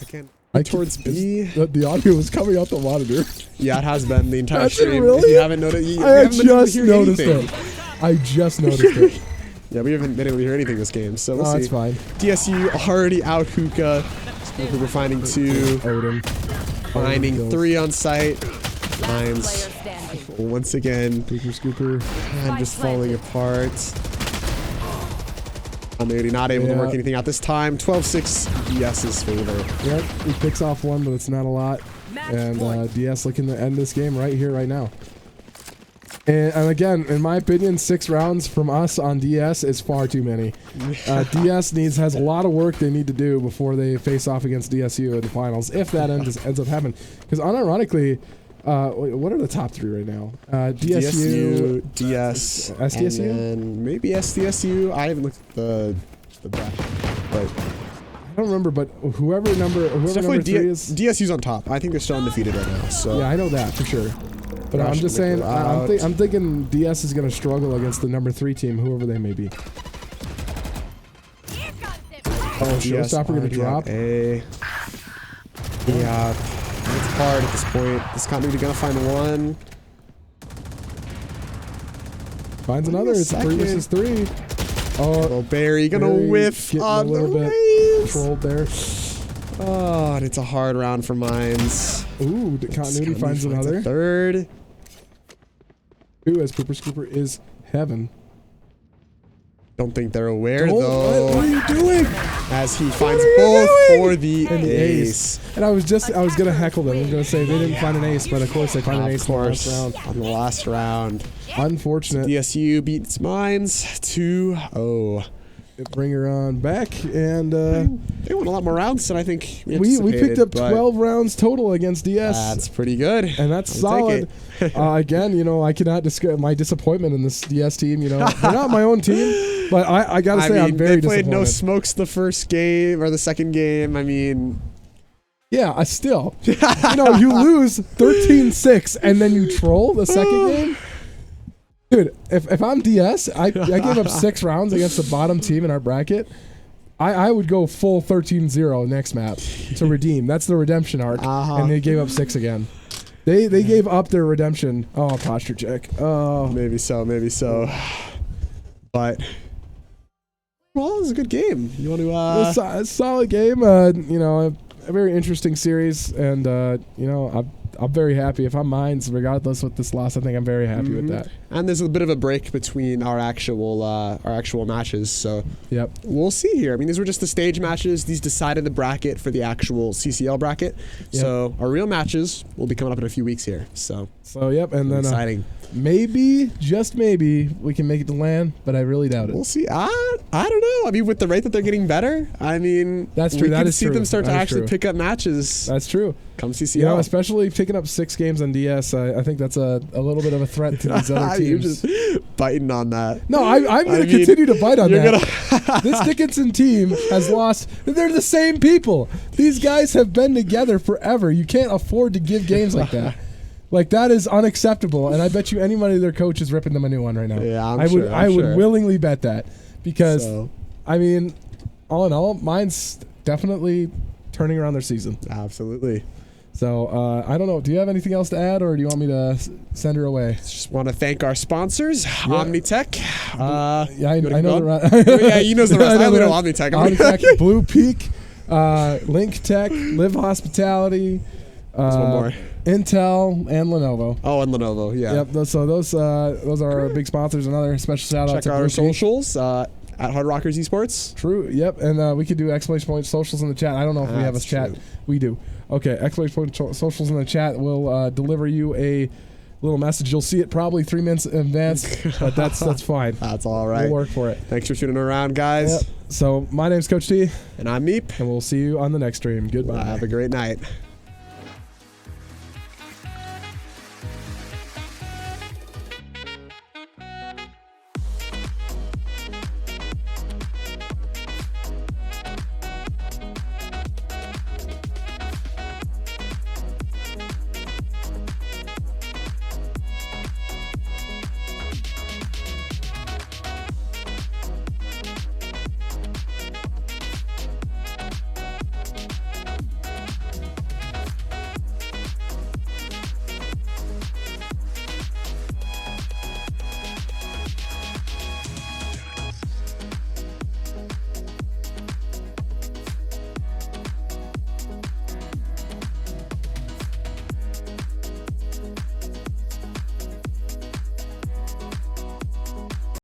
again towards B. The audio was coming out the monitor. Yeah, it has been the entire Has it stream. really? If you haven't noticed, you I haven't been able to just hear noticed anything. it. I just noticed it. Yeah, we haven't been able to hear anything this game, so we'll Oh, see. that's fine. DSU already out hookah. We're finding 2, Odin. finding kills. 3 on site. Last Mines player standing. once again, Scooper. and just falling apart. Maybe not able to work Yeah. anything out this time. 12-6 DS's favor. Yep, he picks off one, but it's not a lot. Match And point. DS looking to end this game right here, right now. And again, in my opinion, 6 rounds from us on DS is far too many. DS has a lot of work they need to do before they face off against DSU in the finals, if that ends up happening. Because unironically, What are the top 3 right now? DSU, DS, SDSU, and maybe SDSU. I haven't looked at the bracket, but I don't remember. But whoever number definitely 3 is, DSU's on top. I think they're still undefeated right now. So yeah, I know that for sure. But I'm just saying, I'm thinking DS is going to struggle against the number 3 team, whoever they may be. Oh, Showstopper going to drop. Yeah, it's hard at this point. This continuity going to find one. Finds another. It's 3 versus 3. Oh, Barry gonna whiff on the raise. Controlled there. Oh, and it's a hard round for mines. Ooh, the continuity finds another. Third. Ooh, as Pooper Scooper is heaven. Don't think they're aware though. What are you doing? As he finds both for the ace. And I was gonna heckle them. I was gonna say they didn't find an ace, but of course they find an ace in the last round. On the last round. Unfortunate. DSU beats mines 2-0. Bring her on back, and they won a lot more rounds than I think we picked up 12 rounds total against DS. That's pretty good, and that's solid. Again, you know, I cannot describe my disappointment in this DS team. You know, they're not my own team, but I gotta say I'm very disappointed. They played no smokes the first game or the second game. I mean, yeah, I still, you know, you lose 13-6 and then you troll the second game. Dude, if I'm DS, I gave up 6 rounds against the bottom team in our bracket. I would go full 13-0 next map to redeem. That's the redemption arc, and they gave up 6 again. They gave up their redemption. Oh, posture check. Oh, maybe so. But well, it was a good game. You want to? A solid game. You know, a very interesting series, and you know, I'm very happy. If I'm mines, regardless with this loss, I think I'm very happy with that. And there's a bit of a break between our actual matches, so yep, we'll see here. I mean, these were just the stage matches. These decided the bracket for the actual CCL bracket. Yep. So our real matches will be coming up in a few weeks here. So yep, and then exciting. Maybe, just maybe, we can make it to LAN, but I really doubt it. We'll see. I don't know. I mean, with the rate that they're getting better, I mean, that's true. We can see them start to actually pick up matches. That's true. Come CCL. You know, especially picking up 6 games on DS, I think that's a little bit of a threat to these other teams. You're just biting on that. No, I'm going to continue to bite on that. This Dickinson team has lost. They're the same people. These guys have been together forever. You can't afford to give games like that. Like, that is unacceptable, and I bet you anybody their coach is ripping them a new one right now. Yeah, I would willingly bet that, because I mean, all in all, mine's definitely turning around their season. Absolutely. So I don't know. Do you have anything else to add, or do you want me to send her away? Just want to thank our sponsors, Omnitech. Yeah, I know the rest. Yeah, he knows the rest. I only know Omnitech. Omnitech, Blue Peak, Link Tech, Live Hospitality. There's one more. Intel and Lenovo. Oh, and Lenovo, yeah. Yep. So those are our big sponsors. Another special shout out to our socials at Hard Rockers Esports. True. Yep. And we could do exclamation point socials in the chat. I don't know if we have a chat. We do. Okay. Exclamation point socials in the chat will deliver you a little message. You'll see it probably 3 minutes in advance, but that's fine. That's all right. We'll work for it. Thanks for tuning around, guys. Yep. So my name's Coach T. And I'm Meep. And we'll see you on the next stream. Goodbye. Have a great night.